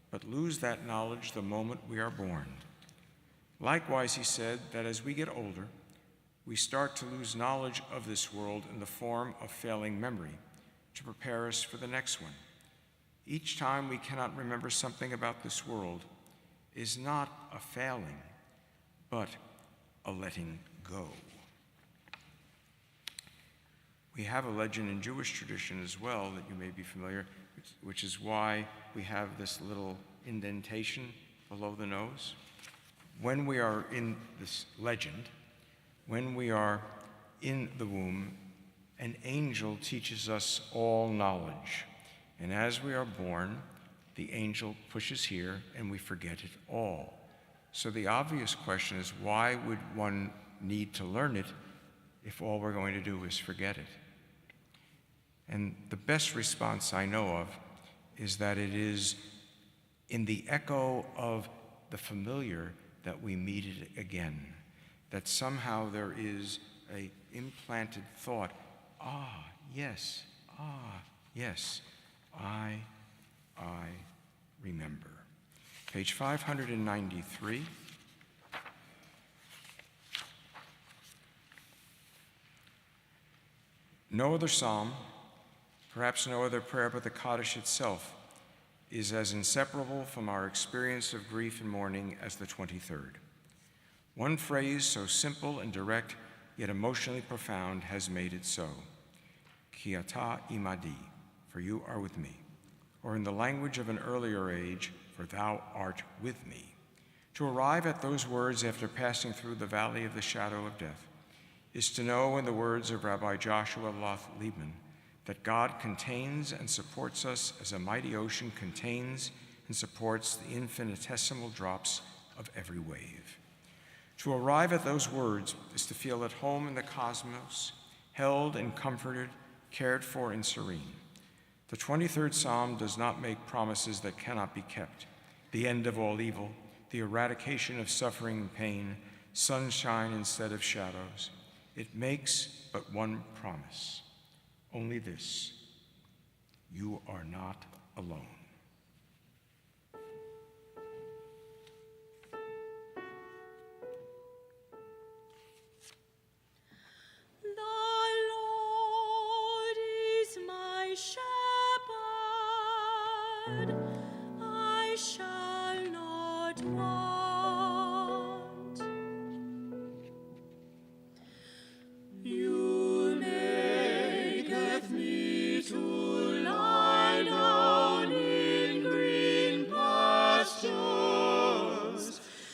but lose that knowledge the moment we are born. Likewise, he said that as we get older, we start to lose knowledge of this world in the form of failing memory to prepare us for the next one. Each time we cannot remember something about this world is not a failing, but a letting go. We have a legend in Jewish tradition as well that you may be familiar, which is why we have this little indentation below the nose. When we are in this legend, when we are in the womb, an angel teaches us all knowledge. And as we are born, the angel pushes here and we forget it all. So the obvious question is, why would one need to learn it if all we're going to do is forget it? And the best response I know of is that it is in the echo of the familiar that we meet it again, that somehow there is an implanted thought, yes, I remember. Page 593. No other psalm, perhaps no other prayer but the Kaddish itself, is as inseparable from our experience of grief and mourning as the 23rd. One phrase so simple and direct, yet emotionally profound, has made it so. Ki ata imadi, for you are with me. Or in the language of an earlier age, for thou art with me. To arrive at those words after passing through the valley of the shadow of death is to know, in the words of Rabbi Joshua Loth Liebman, that God contains and supports us as a mighty ocean contains and supports the infinitesimal drops of every wave. To arrive at those words is to feel at home in the cosmos, held and comforted, cared for and serene. The 23rd Psalm does not make promises that cannot be kept. The end of all evil, the eradication of suffering and pain, sunshine instead of shadows. It makes but one promise, only this: you are not alone. I shall not want. You maketh me to lie down in green pastures.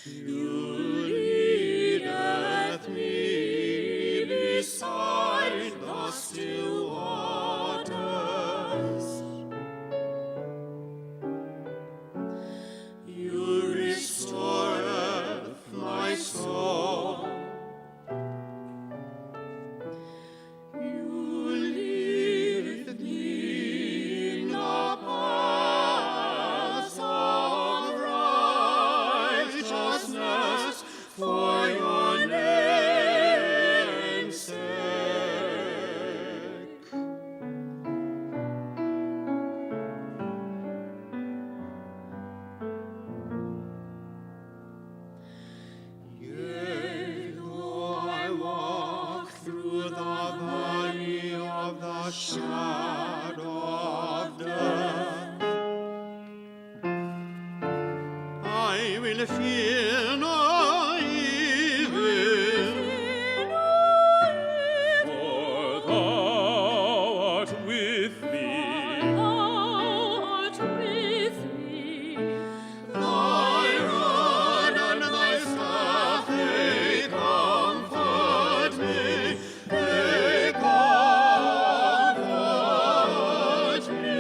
You leadeth me beside the still waters. You restoreth my soul. You lead me in the paths of righteousness for your name's sake. Yea, though I walk through the valley of the shadow of death, I will fear no evil. For thou art with me. Thy rod and thy staff, they comfort me. They comfort me.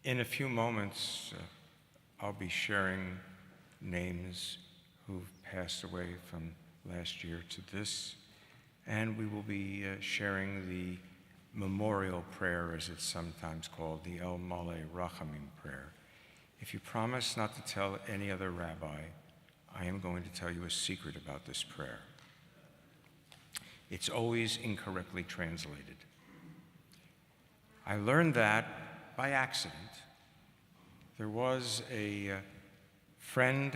In a few moments, I'll be sharing names who've passed away from last year to this, and we will be sharing the memorial prayer, as it's sometimes called, the El Maleh Rachamim prayer. If you promise not to tell any other rabbi, I am going to tell you a secret about this prayer. It's always incorrectly translated. I learned that by accident. There was a friend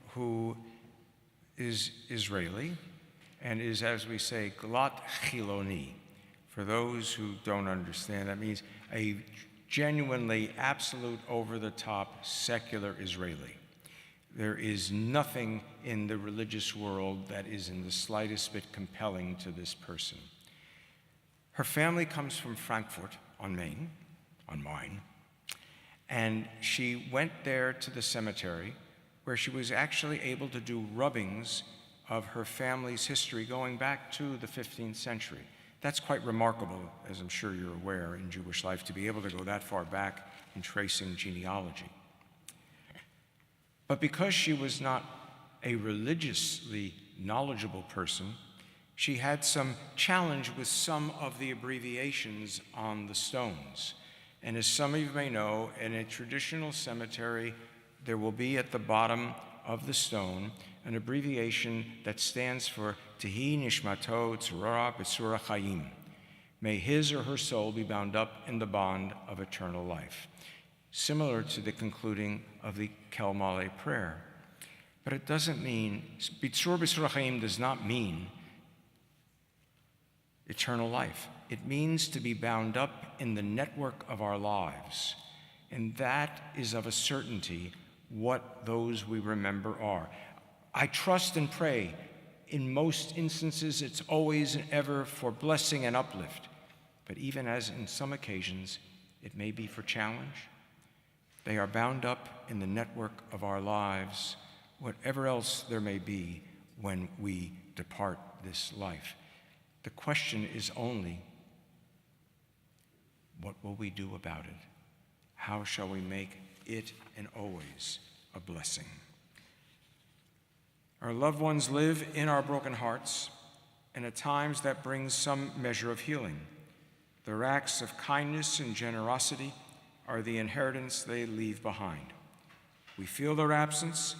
who is Israeli and is, as we say, glat chiloni. For those who don't understand, that means a genuinely absolute over-the-top secular Israeli. There is nothing in the religious world that is in the slightest bit compelling to this person. Her family comes from Frankfurt on Main, on Main, and she went there to the cemetery where she was actually able to do rubbings of her family's history going back to the 15th century. That's quite remarkable, as I'm sure you're aware, in Jewish life, to be able to go that far back in tracing genealogy. But because she was not a religiously knowledgeable person, she had some challenge with some of the abbreviations on the stones. And as some of you may know, in a traditional cemetery, there will be at the bottom of the stone an abbreviation that stands for Tehi Nishmato Tzurah B'Tzura Chaim. May his or her soul be bound up in the bond of eternal life, similar to the concluding of the Kel Maleh prayer. But it doesn't mean, B'Tzura B'Tzura Chaim does not mean eternal life. It means to be bound up in the network of our lives. And that is of a certainty what those we remember are. I trust and pray. In most instances, it's always and ever for blessing and uplift. But even as in some occasions, it may be for challenge. They are bound up in the network of our lives, whatever else there may be when we depart this life. The question is only, what will we do about it? How shall we make it and always a blessing? Our loved ones live in our broken hearts, and at times that brings some measure of healing. Their acts of kindness and generosity are the inheritance they leave behind. We feel their absence,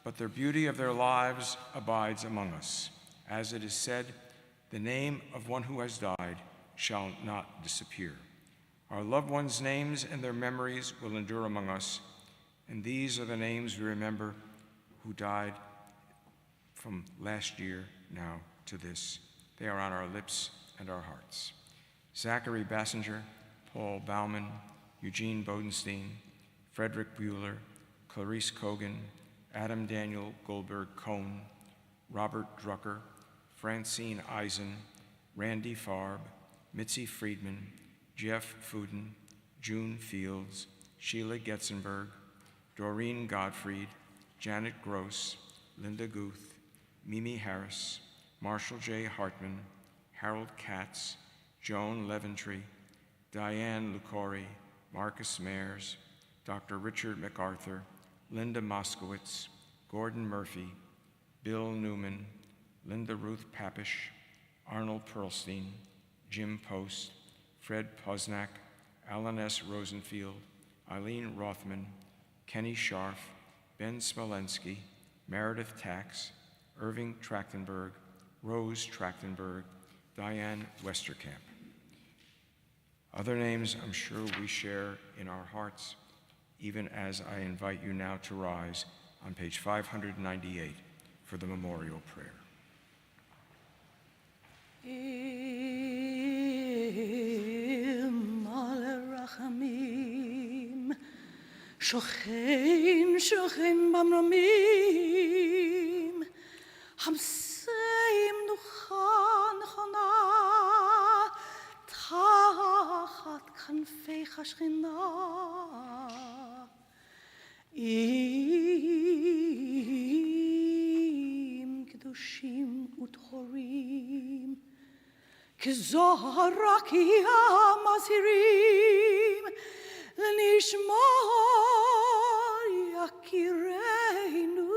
but the beauty of their lives abides among us. As it is said, the name of one who has died shall not disappear. Our loved ones' names and their memories will endure among us, and these are the names we remember who died from last year now to this. They are on our lips and our hearts. Zachary Bassinger, Paul Bauman, Eugene Bodenstein, Frederick Bueller, Clarice Kogan, Adam Daniel Goldberg Cohn, Robert Drucker, Francine Eisen, Randy Farb, Mitzi Friedman, Jeff Fuden, June Fields, Sheila Getzenberg, Doreen Gottfried, Janet Gross, Linda Guth, Mimi Harris, Marshall J. Hartman, Harold Katz, Joan Leventry, Diane Lucori, Marcus Mayers, Dr. Richard MacArthur, Linda Moskowitz, Gordon Murphy, Bill Newman, Linda Ruth Papish, Arnold Perlstein, Jim Post, Fred Posnack, Alan S. Rosenfield, Eileen Rothman, Kenny Scharf, Ben Smolensky, Meredith Tax, Irving Trachtenberg, Rose Trachtenberg, Diane Westerkamp. Other names I'm sure we share in our hearts, even as I invite you now to rise on page 598 for the memorial prayer. El Maleh Rachamim, Shochen, Shochen Bamramim, Hamseim Duchan Chana, Tachat Kanfeich HaShechina, Im Kedushim Utchorim, Kzohar Rakia Masirim, L'nishma yakireinu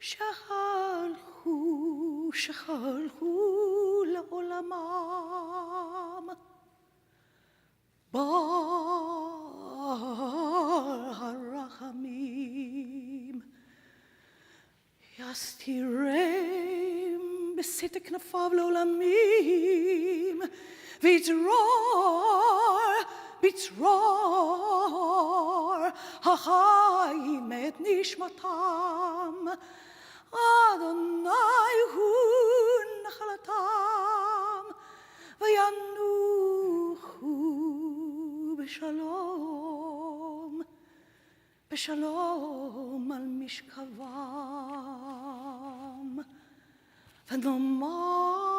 shechalchu le'olamam bar harachamim yastirem b'sete knafav le'olamim Bitzror hachayim et nishmatam Adonai hu nachalatam v'yanuchu b'shalom al mishkavam v'nomar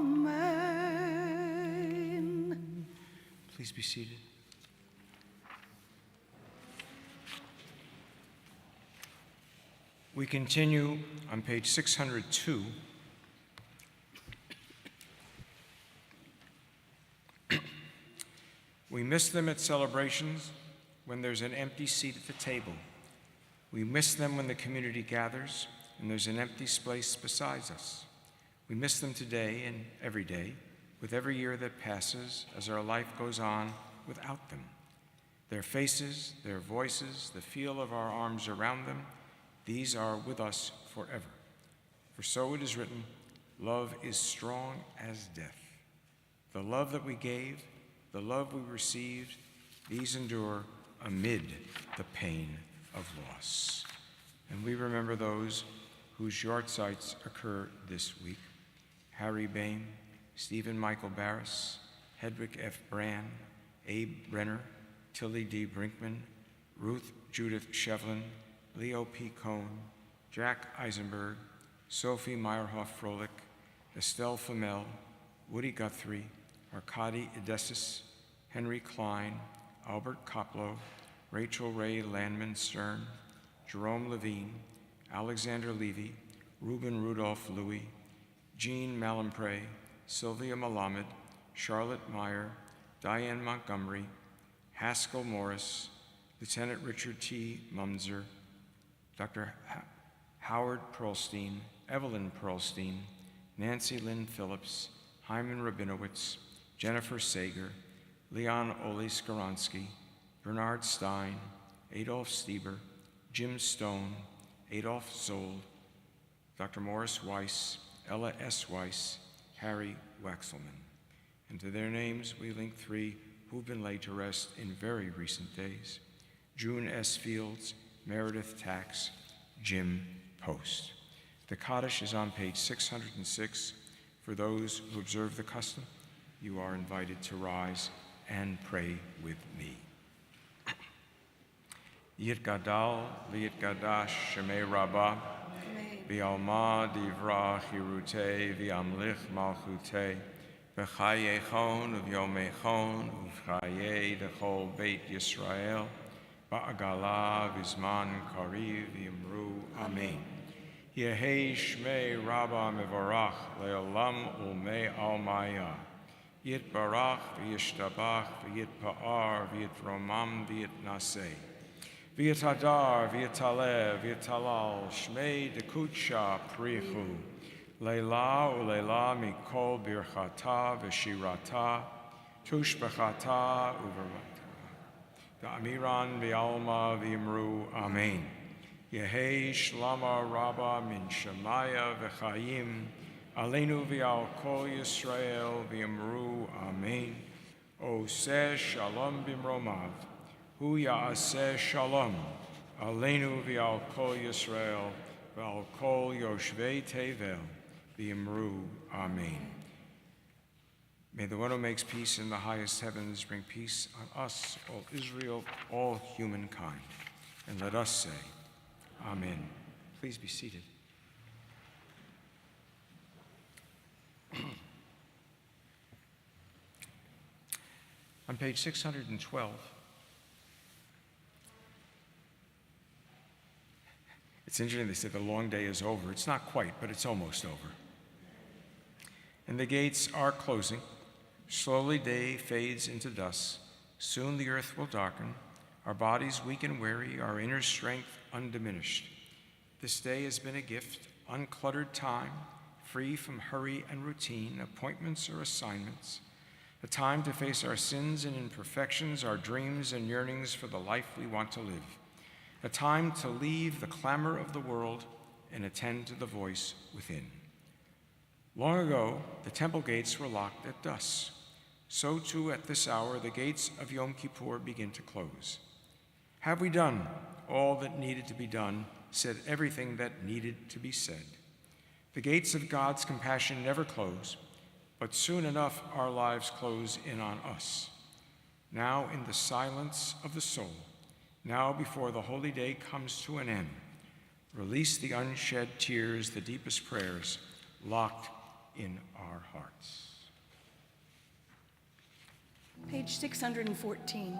Amen. Please be seated. We continue on page 602. We miss them at celebrations when there's an empty seat at the table. We miss them when the community gathers and there's an empty space beside us. We miss them today and every day, with every year that passes as our life goes on without them. Their faces, their voices, the feel of our arms around them, these are with us forever. For so it is written, love is strong as death. The love that we gave, the love we received, these endure amid the pain of loss. And we remember those whose yahrzeits occur this week: Harry Bain, Stephen Michael Barris, Hedwig F. Brand, Abe Brenner, Tilly D. Brinkman, Ruth Judith Shevlin, Leo P. Cohn, Jack Eisenberg, Sophie Meyerhoff-Froelich, Estelle Flamel, Woody Guthrie, Arkady Edessis, Henry Klein, Albert Koplow, Rachel Ray Landman Stern, Jerome Levine, Alexander Levy, Reuben Rudolph Louis, Jean Malampre, Sylvia Malamed, Charlotte Meyer, Diane Montgomery, Haskell Morris, Lieutenant Richard T. Mumser, Dr. Howard Pearlstein, Evelyn Pearlstein, Nancy Lynn Phillips, Hyman Rabinowitz, Jennifer Sager, Leon Ole Skoronsky, Bernard Stein, Adolf Stieber, Jim Stone, Adolf Zold, Dr. Morris Weiss, Ella S. Weiss, Harry Waxelman. And to their names we link three who've been laid to rest in very recent days: June S. Fields, Meredith Tax, Jim Post. The Kaddish is on page 606. For those who observe the custom, you are invited to rise and pray with me. Yit Gadal, Liet Gadash, Shemei Rabbah, V'alma Divra Chirute, V'amlich Malchute, V'chayechon, V'yomechon, V'chaye Dechol Beit Yisrael, Ba'agala V'zman Kariv V'yimru Amen. Yehei Shmei Rabbah Mevorach Le'olam Ulmei Almaya. Yit Barach V'yishtabach V'yit Pa'ar V'yit Romam V'yit Naseh. V'yit Hadar V'yit Taleh V'yit Talal Shmei Dekutsha Prichu. Leila Uleila Mikol Birchata V'shirata Tushbechata Uverata. Da'amiran V'alma V'yimru Amen. Yehei Shlama Rabba Min Shemaya V'chayim Aleinu V'al Kol Yisrael V'yimru Amen. Oseh Shalom B'mromav Hu Ya'aseh Shalom Aleinu V'al Kol Yisrael V'al Kol Yoshvei Tevel V'yimru Amen. May the one who makes peace in the highest heavens bring peace on us, all Israel, all humankind. And let us say, Amen. Please be seated. On page 612, It's interesting, they say the long day is over. It's not quite, but it's almost over. And the gates are closing. Slowly day fades into dusk. Soon the earth will darken, our bodies weak and weary, our inner strength undiminished. This day has been a gift, uncluttered time, free from hurry and routine, appointments or assignments, a time to face our sins and imperfections, our dreams and yearnings for the life we want to live, a time to leave the clamor of the world and attend to the voice within. Long ago, the temple gates were locked at dusk. So too at this hour, the gates of Yom Kippur begin to close. Have we done all that needed to be done, said everything that needed to be said? The gates of God's compassion never close, but soon enough our lives close in on us. Now in the silence of the soul, now before the holy day comes to an end, release the unshed tears, the deepest prayers locked in our hearts. Page 614.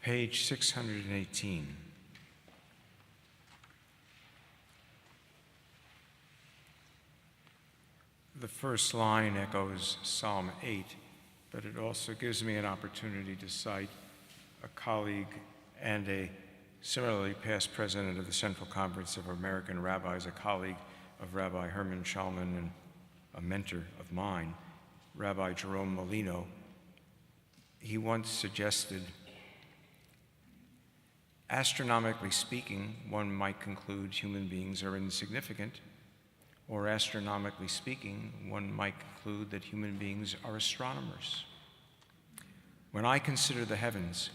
Page 618. The first line echoes Psalm 8, but it also gives me an opportunity to cite a colleague and a similarly past president of the Central Conference of American Rabbis, a colleague of Rabbi Herman Schalman and a mentor of mine, Rabbi Jerome Molino. He once suggested, astronomically speaking, one might conclude human beings are insignificant, or astronomically speaking, one might conclude that human beings are astronomers. When I consider the heavens,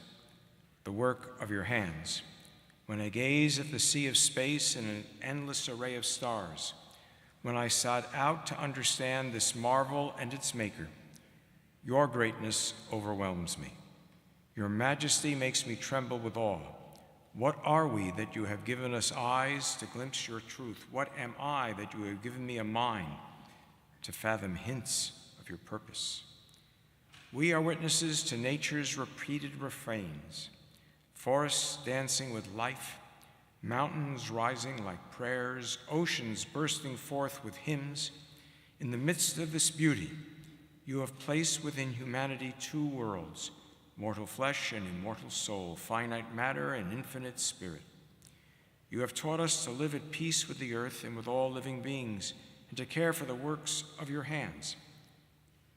the work of your hands, when I gaze at the sea of space and an endless array of stars, when I sought out to understand this marvel and its maker, your greatness overwhelms me. Your majesty makes me tremble with awe. What are we that you have given us eyes to glimpse your truth? What am I that you have given me a mind to fathom hints of your purpose? We are witnesses to nature's repeated refrains, forests dancing with life, mountains rising like prayers, oceans bursting forth with hymns. In the midst of this beauty, You have placed within humanity two worlds, mortal flesh and immortal soul, finite matter and infinite spirit. You have taught us to live at peace with the earth and with all living beings, and to care for the works of your hands.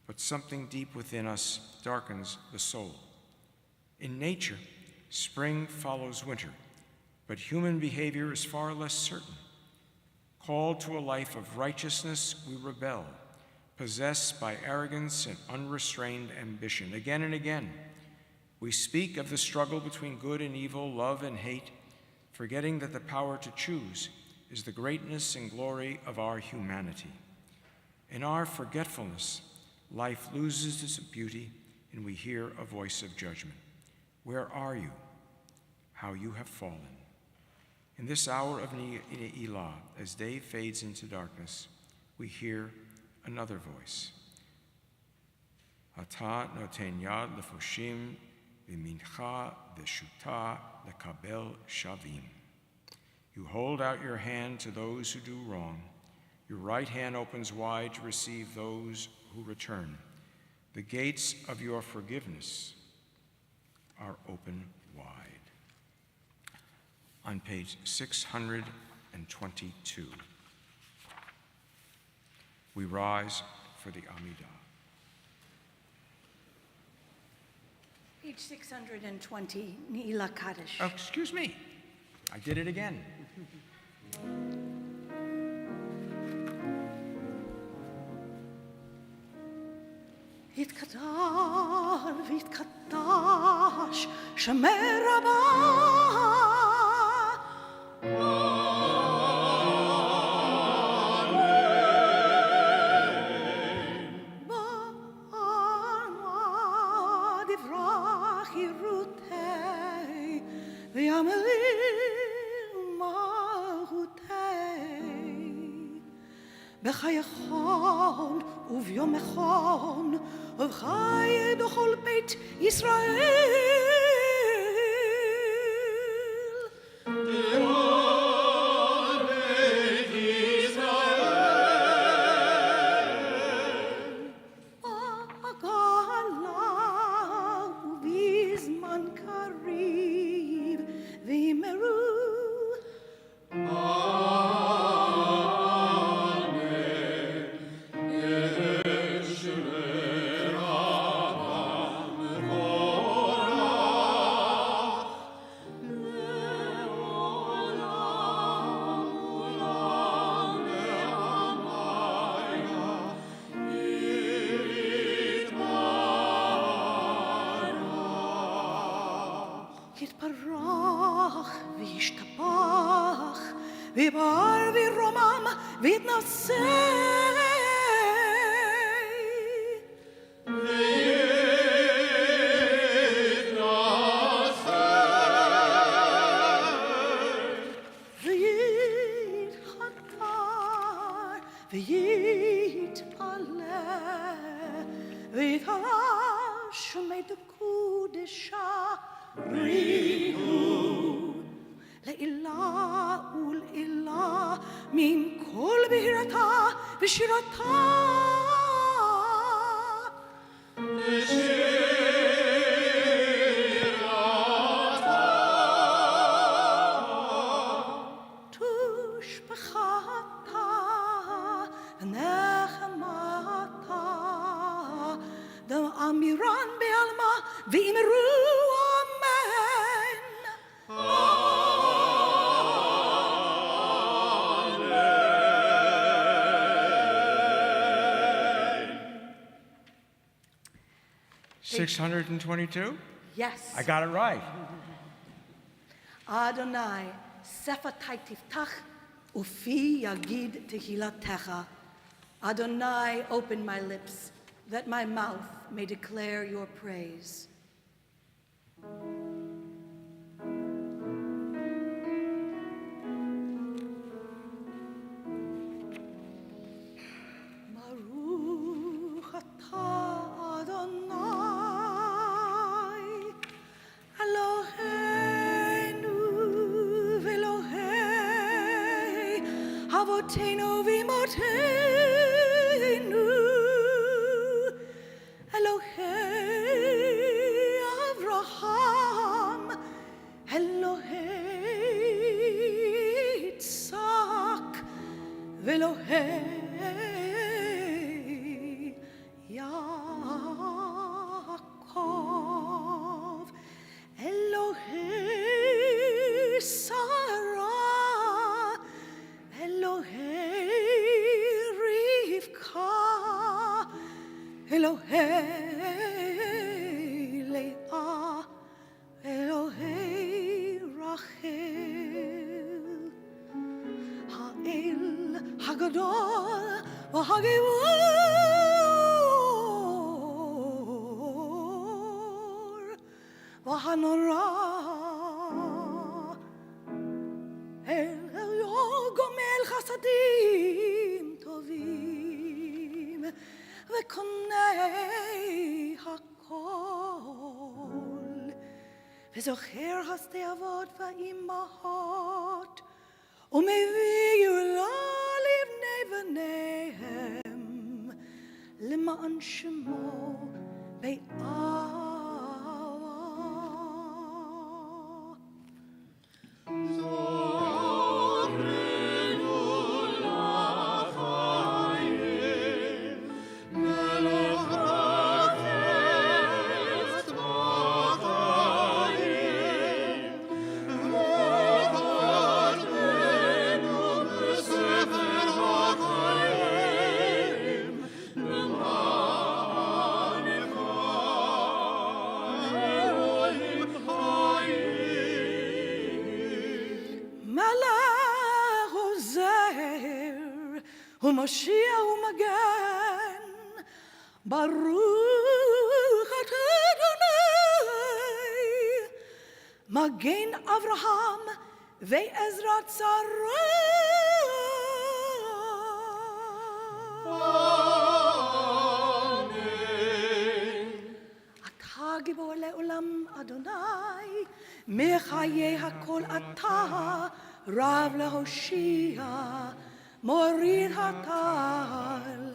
But something deep within us darkens the soul. In nature, spring follows winter, but human behavior is far less certain. Called to a life of righteousness, we rebel, possessed by arrogance and unrestrained ambition. Again and again, we speak of the struggle between good and evil, love and hate, forgetting that the power to choose is the greatness and glory of our humanity. In our forgetfulness, life loses its beauty, and we hear a voice of judgment. Where are you? How you have fallen. In this hour of Ne'ilah, as day fades into darkness, we hear another voice. Ata noten yad lefoshim v'mincha v'shuta lekabel shavim. You hold out your hand to those who do wrong. Your right hand opens wide to receive those who return. The gates of your forgiveness are open wide. On page 622, we rise for the Amidah. Page 620, Ne'ilah Kaddish. Oh, excuse me. I did it again. יתקדש ויתקדש שמר רבה בעלמא דברה חירותי ויאמרים מלכותי בחייכון וביומכון ובחי בכל בית ישראל. בכל בית ישראל. בגלה ובזמן קריב ואמרו יתברך וישתבח ויבער וירומם ויתנשא ויתחתר ויתעלה ויתעש מדקודשה ריהו לעילה ולעילה מן כל בהירתה ושירתה תושבחתה ונחמתה דאמירן בעלמא ואמרו אמן. 622? Yes. I got it right. Adonai, sefatai tiftach, ufi yagid tehilatecha. Adonai, open my lips, that my mouth may declare your praise. Baruch atah Adonai, Eloheinu v'Elohei Avotenu v'Imotenu, Elohei Avraham, Elohei Yitzhak, Elohei Yaakov, Elohei Sarah, Elohei Rivka, Elohei Leah, Elohei Rachel, Ha'el Hagadol V'Hagivor V'Hanora, El Gomel Chasadim Tovim וקונה הכל, וזוכר חסדי אבות ואימהות, ומביא גאולה לבני בניהם, למען שמו באהבה. ומושיע ומגן, ברוך אתה אדוני, מגן אברהם ועזרת שרה. אתה גיבור לעולם אדוני, מחיי הכל אתה, רב להושיע. מוריד הטל,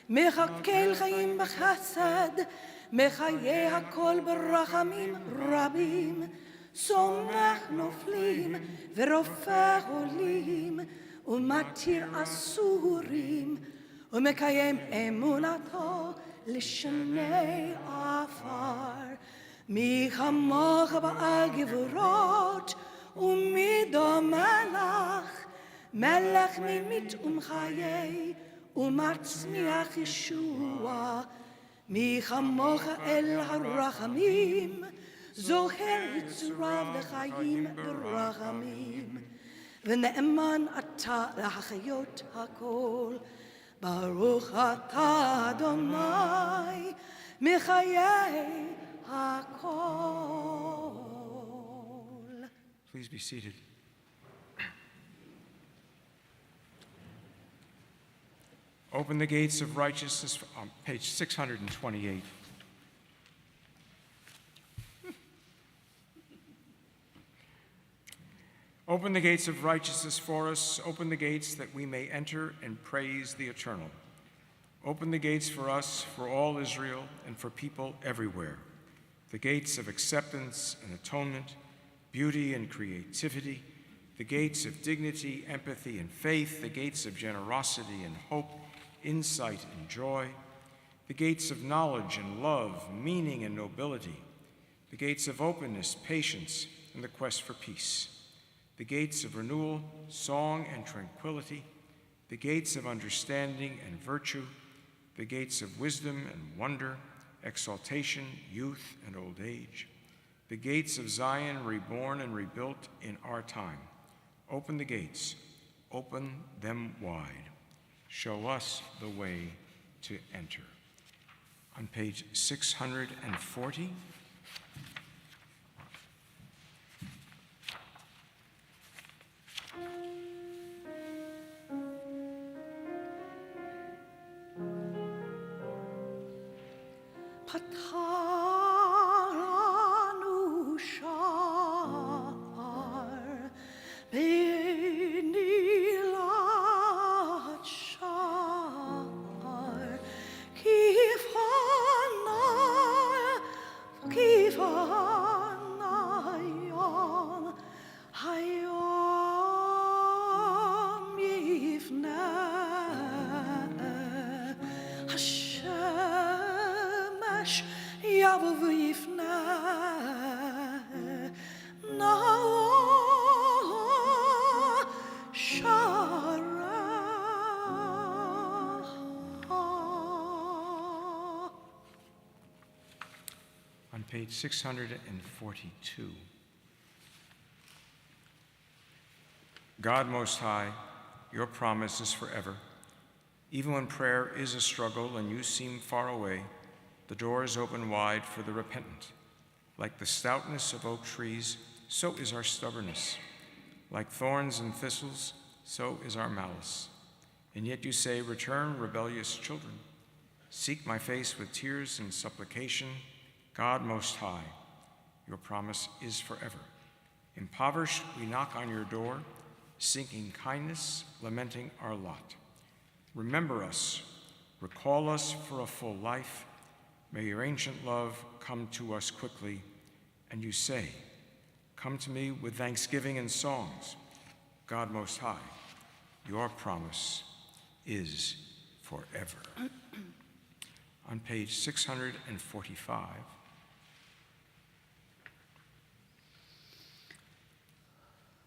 מחכה חיים בחסד, מחיי הכל ברחמים רבים, סומך נופלים ורופא חולים, ומתיר אסורים, ומקיים אמונתו לשני עפר. מי כמוך בעל גבורות, ומי דומה לך, מלך ממית ומחיי, ומצמיח ישוע. מי כמוך אל הרחמים, זוהר יצריו לחיים ברחמים. ונאמן אתה להחיות הכל, ברוך אתה אדוני, מחיי הכל. Please be seated. Open the gates of righteousness on page 628. Open the gates of righteousness for us. Open the gates that we may enter and praise the Eternal. Open the gates for us, for all Israel, and for people everywhere. The gates of acceptance and atonement, beauty and creativity, the gates of dignity, empathy, and faith, the gates of generosity and hope, insight and joy, the gates of knowledge and love, meaning and nobility, the gates of openness, patience, and the quest for peace, the gates of renewal, song, and tranquility, the gates of understanding and virtue, the gates of wisdom and wonder, exaltation, youth, and old age, the gates of Zion reborn and rebuilt in our time. Open the gates, open them wide. Show us the way to enter. On page 640, פתחנו שער בנעילת שער, כי פניו Yavuyifna na shara. On page 642. God Most High, your promise is forever. Even when prayer is a struggle and you seem far away, the door is open wide for the repentant. Like the stoutness of oak trees, so is our stubbornness. Like thorns and thistles, so is our malice. And yet you say, return, rebellious children. Seek my face with tears and supplication. God Most High, your promise is forever. Impoverished, we knock on your door, seeking kindness, lamenting our lot. Remember us, recall us for a full life. May your ancient love come to us quickly. And you say, come to me with thanksgiving and songs. God Most High, your promise is forever. On page 645,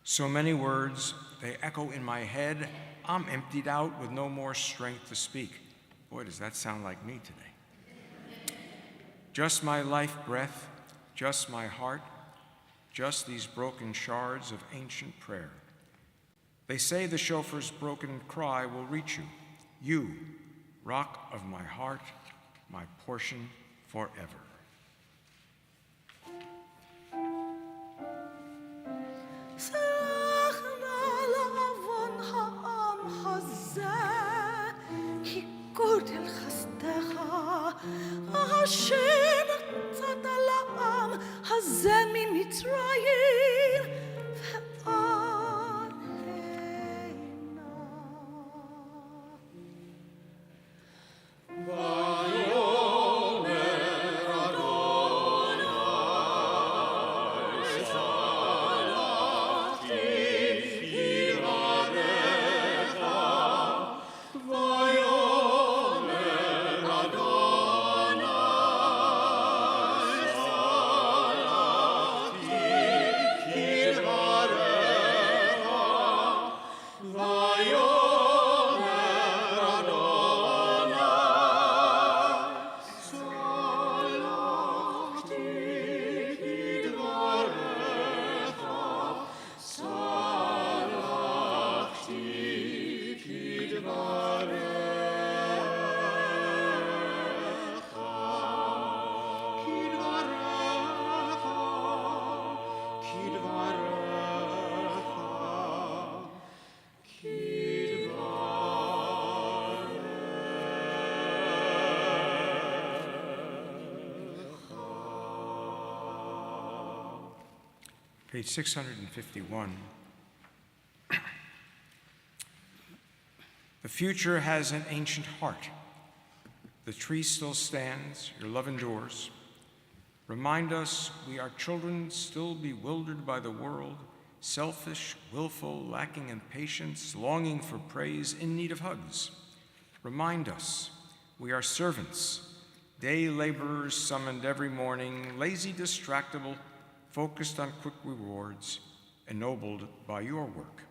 so many words, they echo in my head. I'm emptied out with no more strength to speak. Boy, does that sound like me today. Just my life breath, just my heart, just these broken shards of ancient prayer. They say the chauffeur's broken cry will reach you. You, rock of my heart, my portion forever. Page 651. The future has an ancient heart. The tree still stands, your love endures. Remind us we are children still bewildered by the world, selfish, willful, lacking in patience, longing for praise, in need of hugs. Remind us we are servants, day laborers summoned every morning, lazy, distractible, focused on quick rewards, ennobled by your work.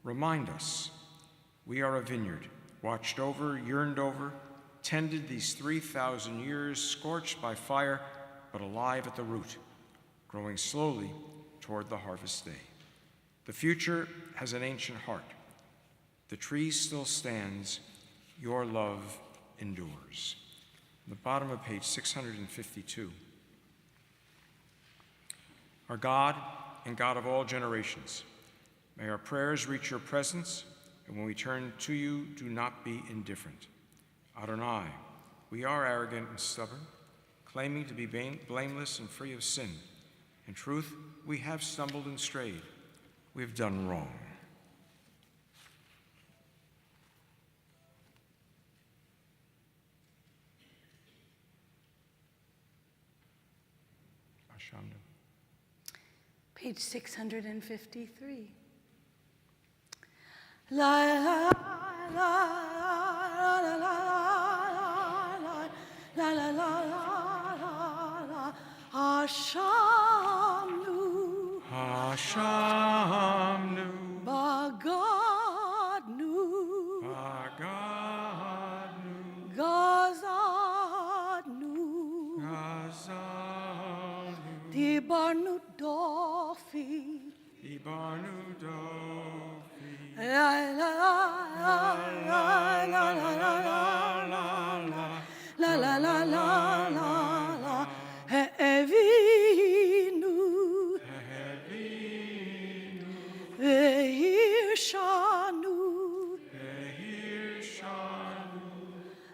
Remind us we are a vineyard, watched over, yearned over, tended these 3,000 years, scorched by fire, but alive at the root, growing slowly toward the harvest day. The future has an ancient heart. The tree still stands, your love endures. On the bottom of page 652. Our God and God of all generations, may our prayers reach your presence, and when we turn to you, do not be indifferent. Adonai, we are arrogant and stubborn, claiming to be blameless and free of sin. In truth, we have stumbled and strayed. We have done wrong. Ashanda. Page 653. La la la la la la la la la la la Hashamnu, Hashamnu, Bagadnu, Bagadnu, Gazadnu, Gazanu, Dibarnu Dofi, Ibarnu Dofi, la la la la la la la la la la la la la la Evinu Veirshanu Ehirshanu,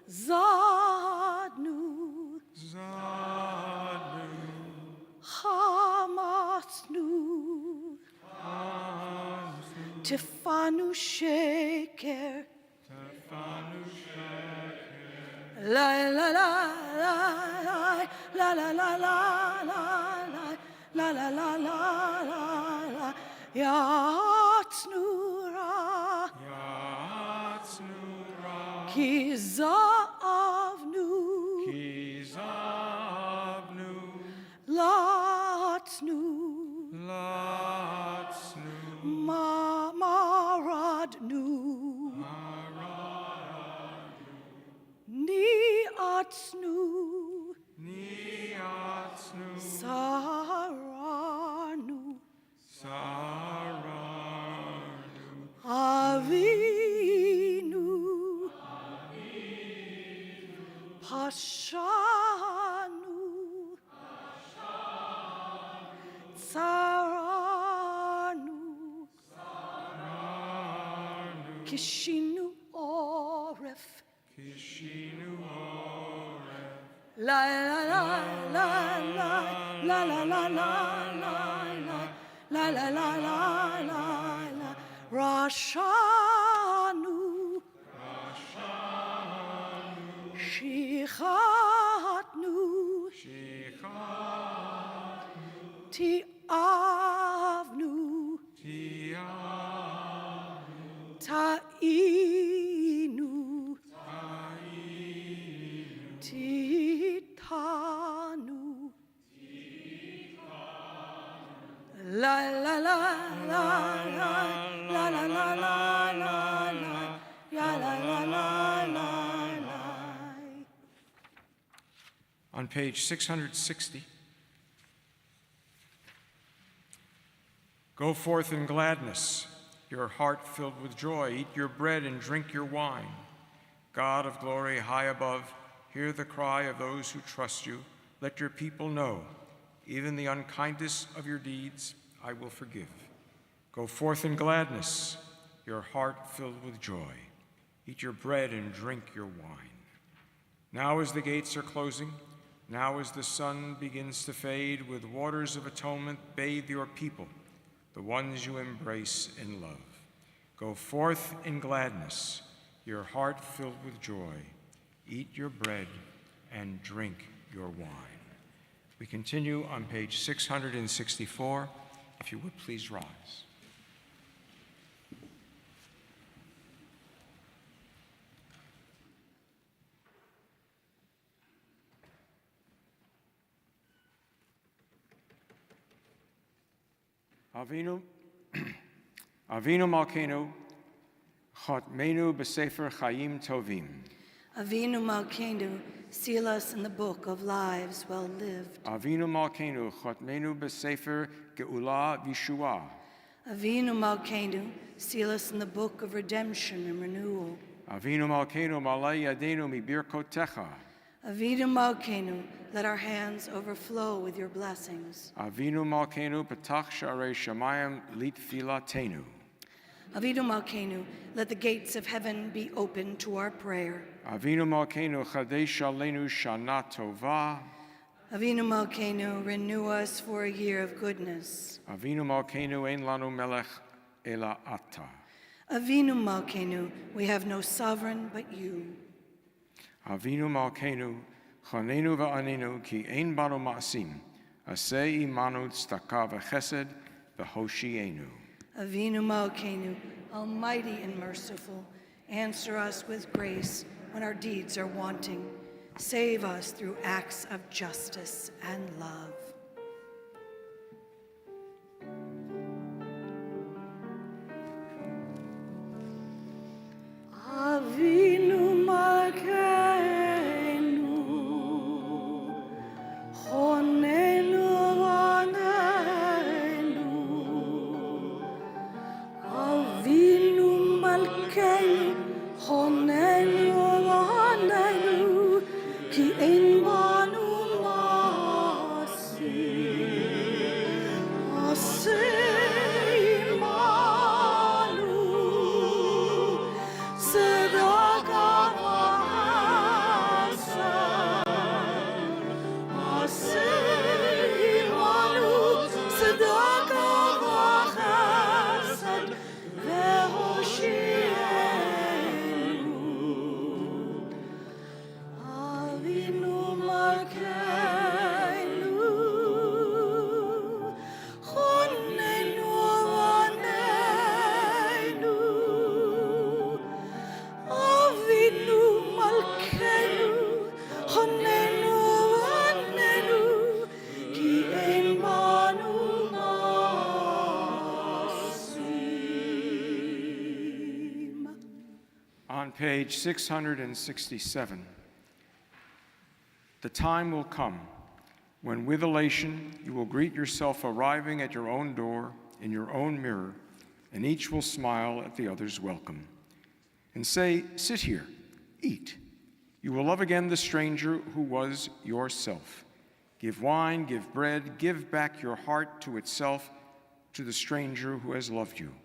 Zadnu Zanu, Hamasnu Hamsu, Tifanu Sheker Tefanu Sheker, La la la la la la la la la la la la la la Yatsnura Yatsnura, Kizavnu Kizavnu, Latsnu Latsnu, Maradnu Niatsnu Niatsnu, Saranu Saranu, Avinu Pashanu Tsaranu Kishinu Oref Kishinu Oref, La la la la la la la la la la la la la la la la Rashanu Shichatnu Shichatnu, Tiavnu Tianu, Tainu Tainu, Titanu La la la la la la la la la la la la la la la. On page 660, go forth in gladness, your heart filled with joy. Eat your bread and drink your wine. God of glory, high above, hear the cry of those who trust you. Let your people know, even the unkindness of your deeds I will forgive. Go forth in gladness, your heart filled with joy. Eat your bread and drink your wine. Now as the gates are closing, now as the sun begins to fade, with waters of atonement bathe your people, the ones you embrace in love. Go forth in gladness, your heart filled with joy. Eat your bread and drink your wine. We continue on page 664. If you would please rise. Avinu Malkeinu, Chotmenu b'Sefer Chaim Tovim. Avinu Malkeinu, seal us in the book of lives well lived. Avinu Malkeinu, Chotmenu b'Sefer Geula V'Yeshua. Avinu Malkeinu, seal us in the book of redemption and renewal. Avinu Malkeinu, Malay Yadenu Mibirkotecha. Avinu Malkeinu, let our hands overflow with your blessings. Avinu Malkeinu, Petach Sharei Shamayim Litfilatenu. Avinu Malkeinu, let the gates of heaven be open to our prayer. Avinu Malkeinu, Chadesh Aleinu Shana Tova. Avinu Malkeinu, renew us for a year of goodness. Avinu Malkeinu, Ein Lanu Melech Ela Ata. Avinu Malkeinu, we have no sovereign but you. Avinu Malkeinu, Chanenu va'anenu, ki ein banu ma'asim, asei imanu tzedakah v'chesed v'hoshienu. Avinu Malkeinu, almighty and merciful, answer us with grace when our deeds are wanting. Save us through acts of justice and love. page 667. The time will come when with elation you will greet yourself arriving at your own door in your own mirror, and each will smile at the other's welcome and say, "Sit here, eat." You will love again the stranger who was yourself. Give wine, give bread, give back your heart to itself, to the stranger who has loved you.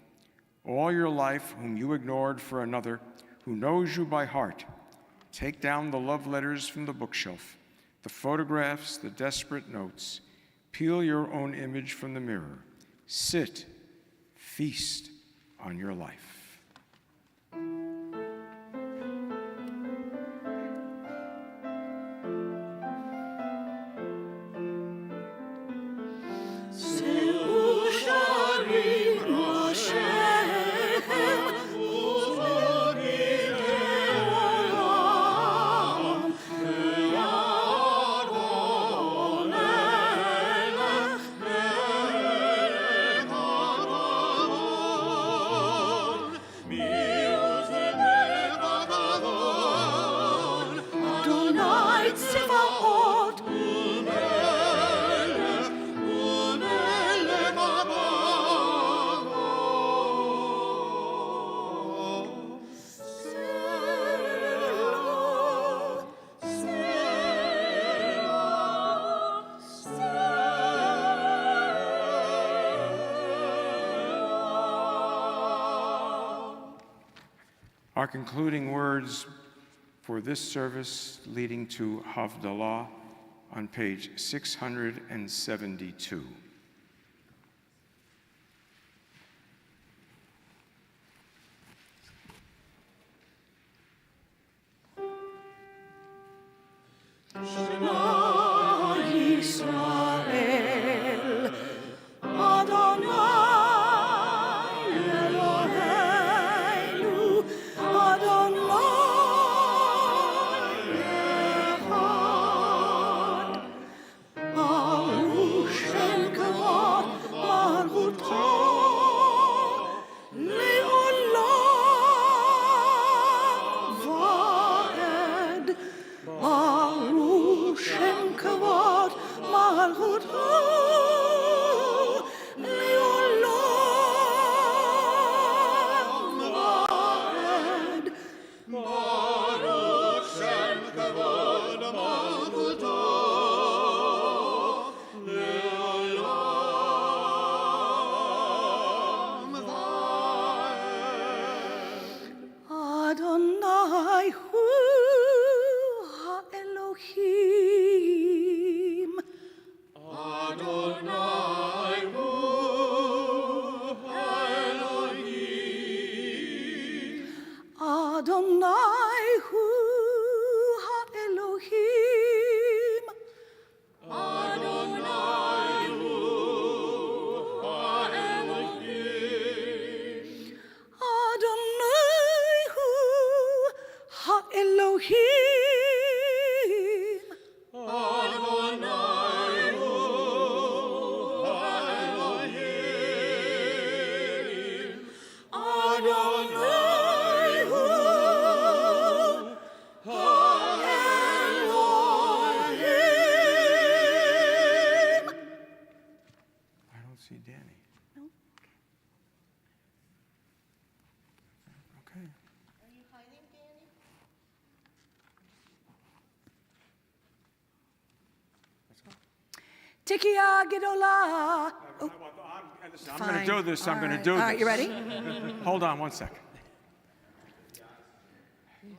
All your life, whom you ignored for another, who knows you by heart, take down the love letters from the bookshelf, the photographs, the desperate notes. Peel your own image from the mirror. Sit, feast on your life. Our concluding words for this service leading to Havdalah on page 672. See Danny. No. Okay. Are you hiding, Danny? Let's go. Tikia Gedola. Oh, I'm going to do this. I'm going to do All this. right, you ready? Hold on one second.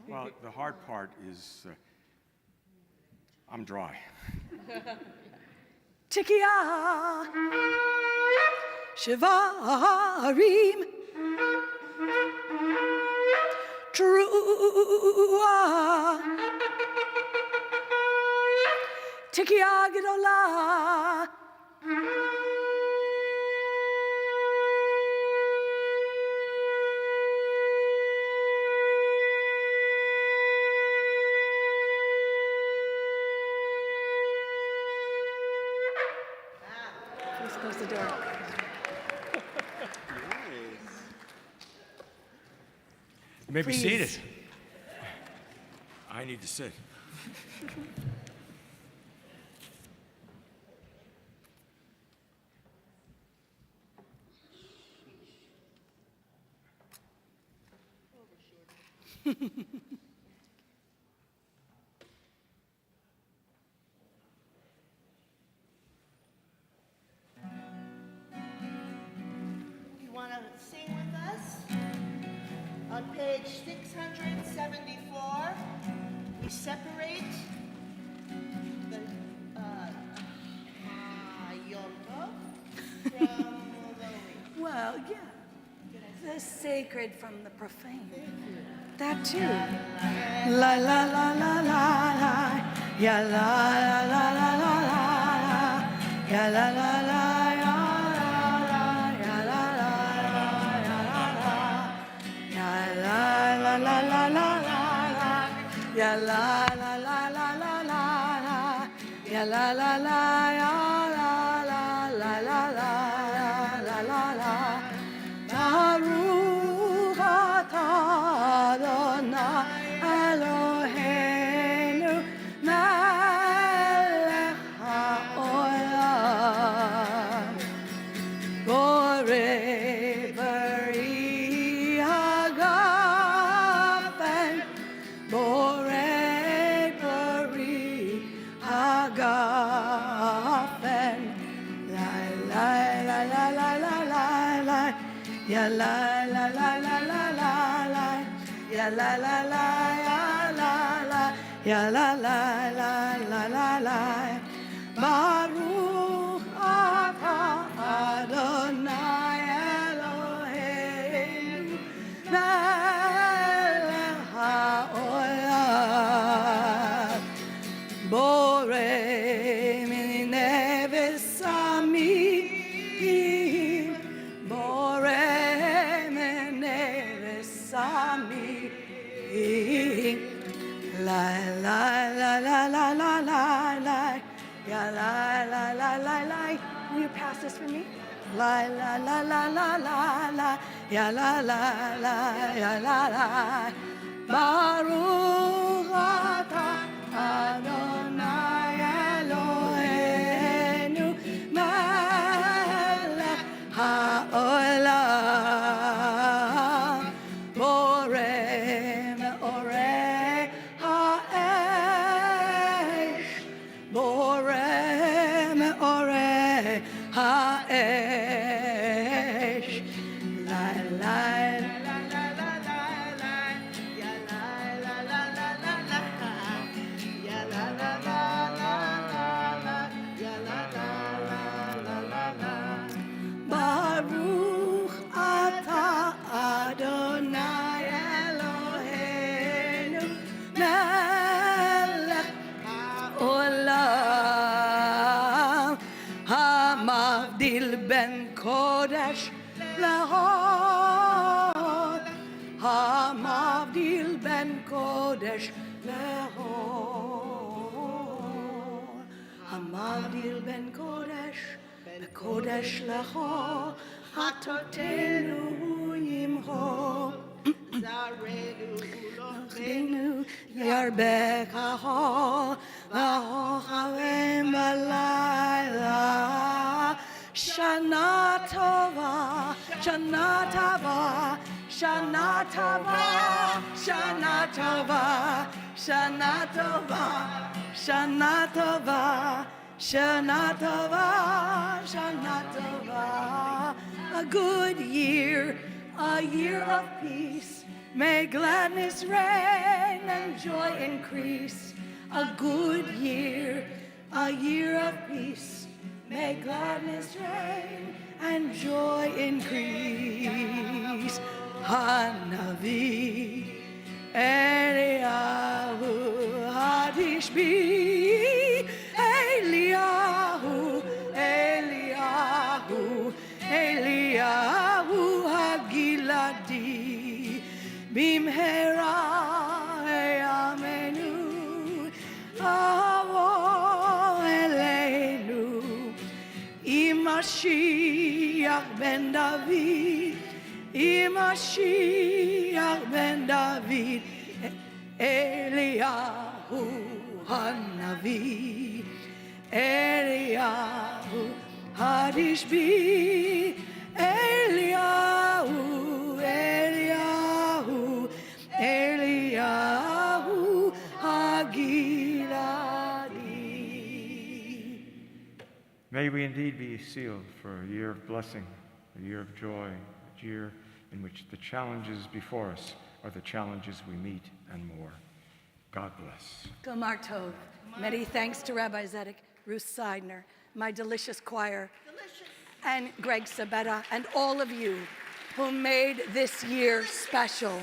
Well, the hard part is I'm dry. Tikia Shivarim Trua Tikia Gedola. Please close the door. You may be Please. seated. I need to sit. You want to sing with us? On page 674, we separate the Yom Kippur from the Well, yeah. The sacred from the profane. That too. La la la la la la. Ya la la la la la la. Ya la la la. Ya la la ya la la. Ya la la la la la la. Ya la la la la la la. Ya la la la ya la la la la la la la. Baruch atah Adonai Eloheinu melech haolam borei bari hagafen borei bari hagafen la la la la la la la la ya la la la la la la la ya la la la ya la la la la la la Baruch atah Adonai Eloheinu melech haolam borei minei v'samim borei minei v'samim la la la la la la la la ya la la la la la. Will you pass this for me? La la la la la la la ya la la la ya la la Baruch atah Adonai Eloheinu melech haolam borei me'orei ha'esh borei me'orei ha'esh la la la la la la la ya la la la la la la ya la la la la la la ya la la la la la la Baruch atah Adonai Eloheinu melech haolam hamavdil ben kodesh lehor hamavdil ben kodesh lehor hamavdil ben kodesh bekodesh lehor hatotenu yimho Zarenu yarbek hahol v'hocharim b'layla Shana tova, Shana tova, Shana tova, Shana tova, Shana tova, Shana tova, Shana tova, Shana tova. A good year, a year of peace. May gladness reign and joy increase. A good year, a year of peace. May gladness reign and joy increase. Hanavi Eliyahu Hadishbi Eliyahu Eliyahu Eliyahu Hagiladi Bimhera Yamenu Avo Eleinu Mashiach ben David, Mashiach ben David, Eliyahu Hanavi, Eliyahu Hadishbi, Eliyahu, Eliyahu, Eliyahu Hagiladi. May we indeed be sealed for a year of blessing, a year of joy, a year in which the challenges before us are the challenges we meet and more. God bless. Gomar Tov. Many thanks to Rabbi Zedek, Ruth Seidner, my delicious choir, and Greg Sabetta, and all of you who made this year special.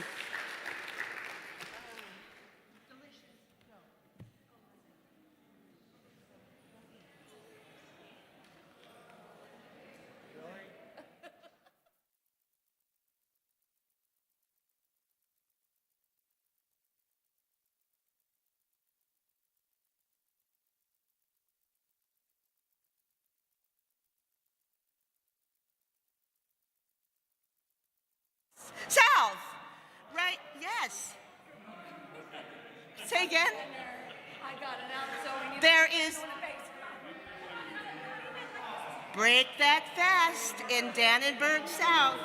South. Right? Yes. Say again. There is. Break that fast in Dannenberg South.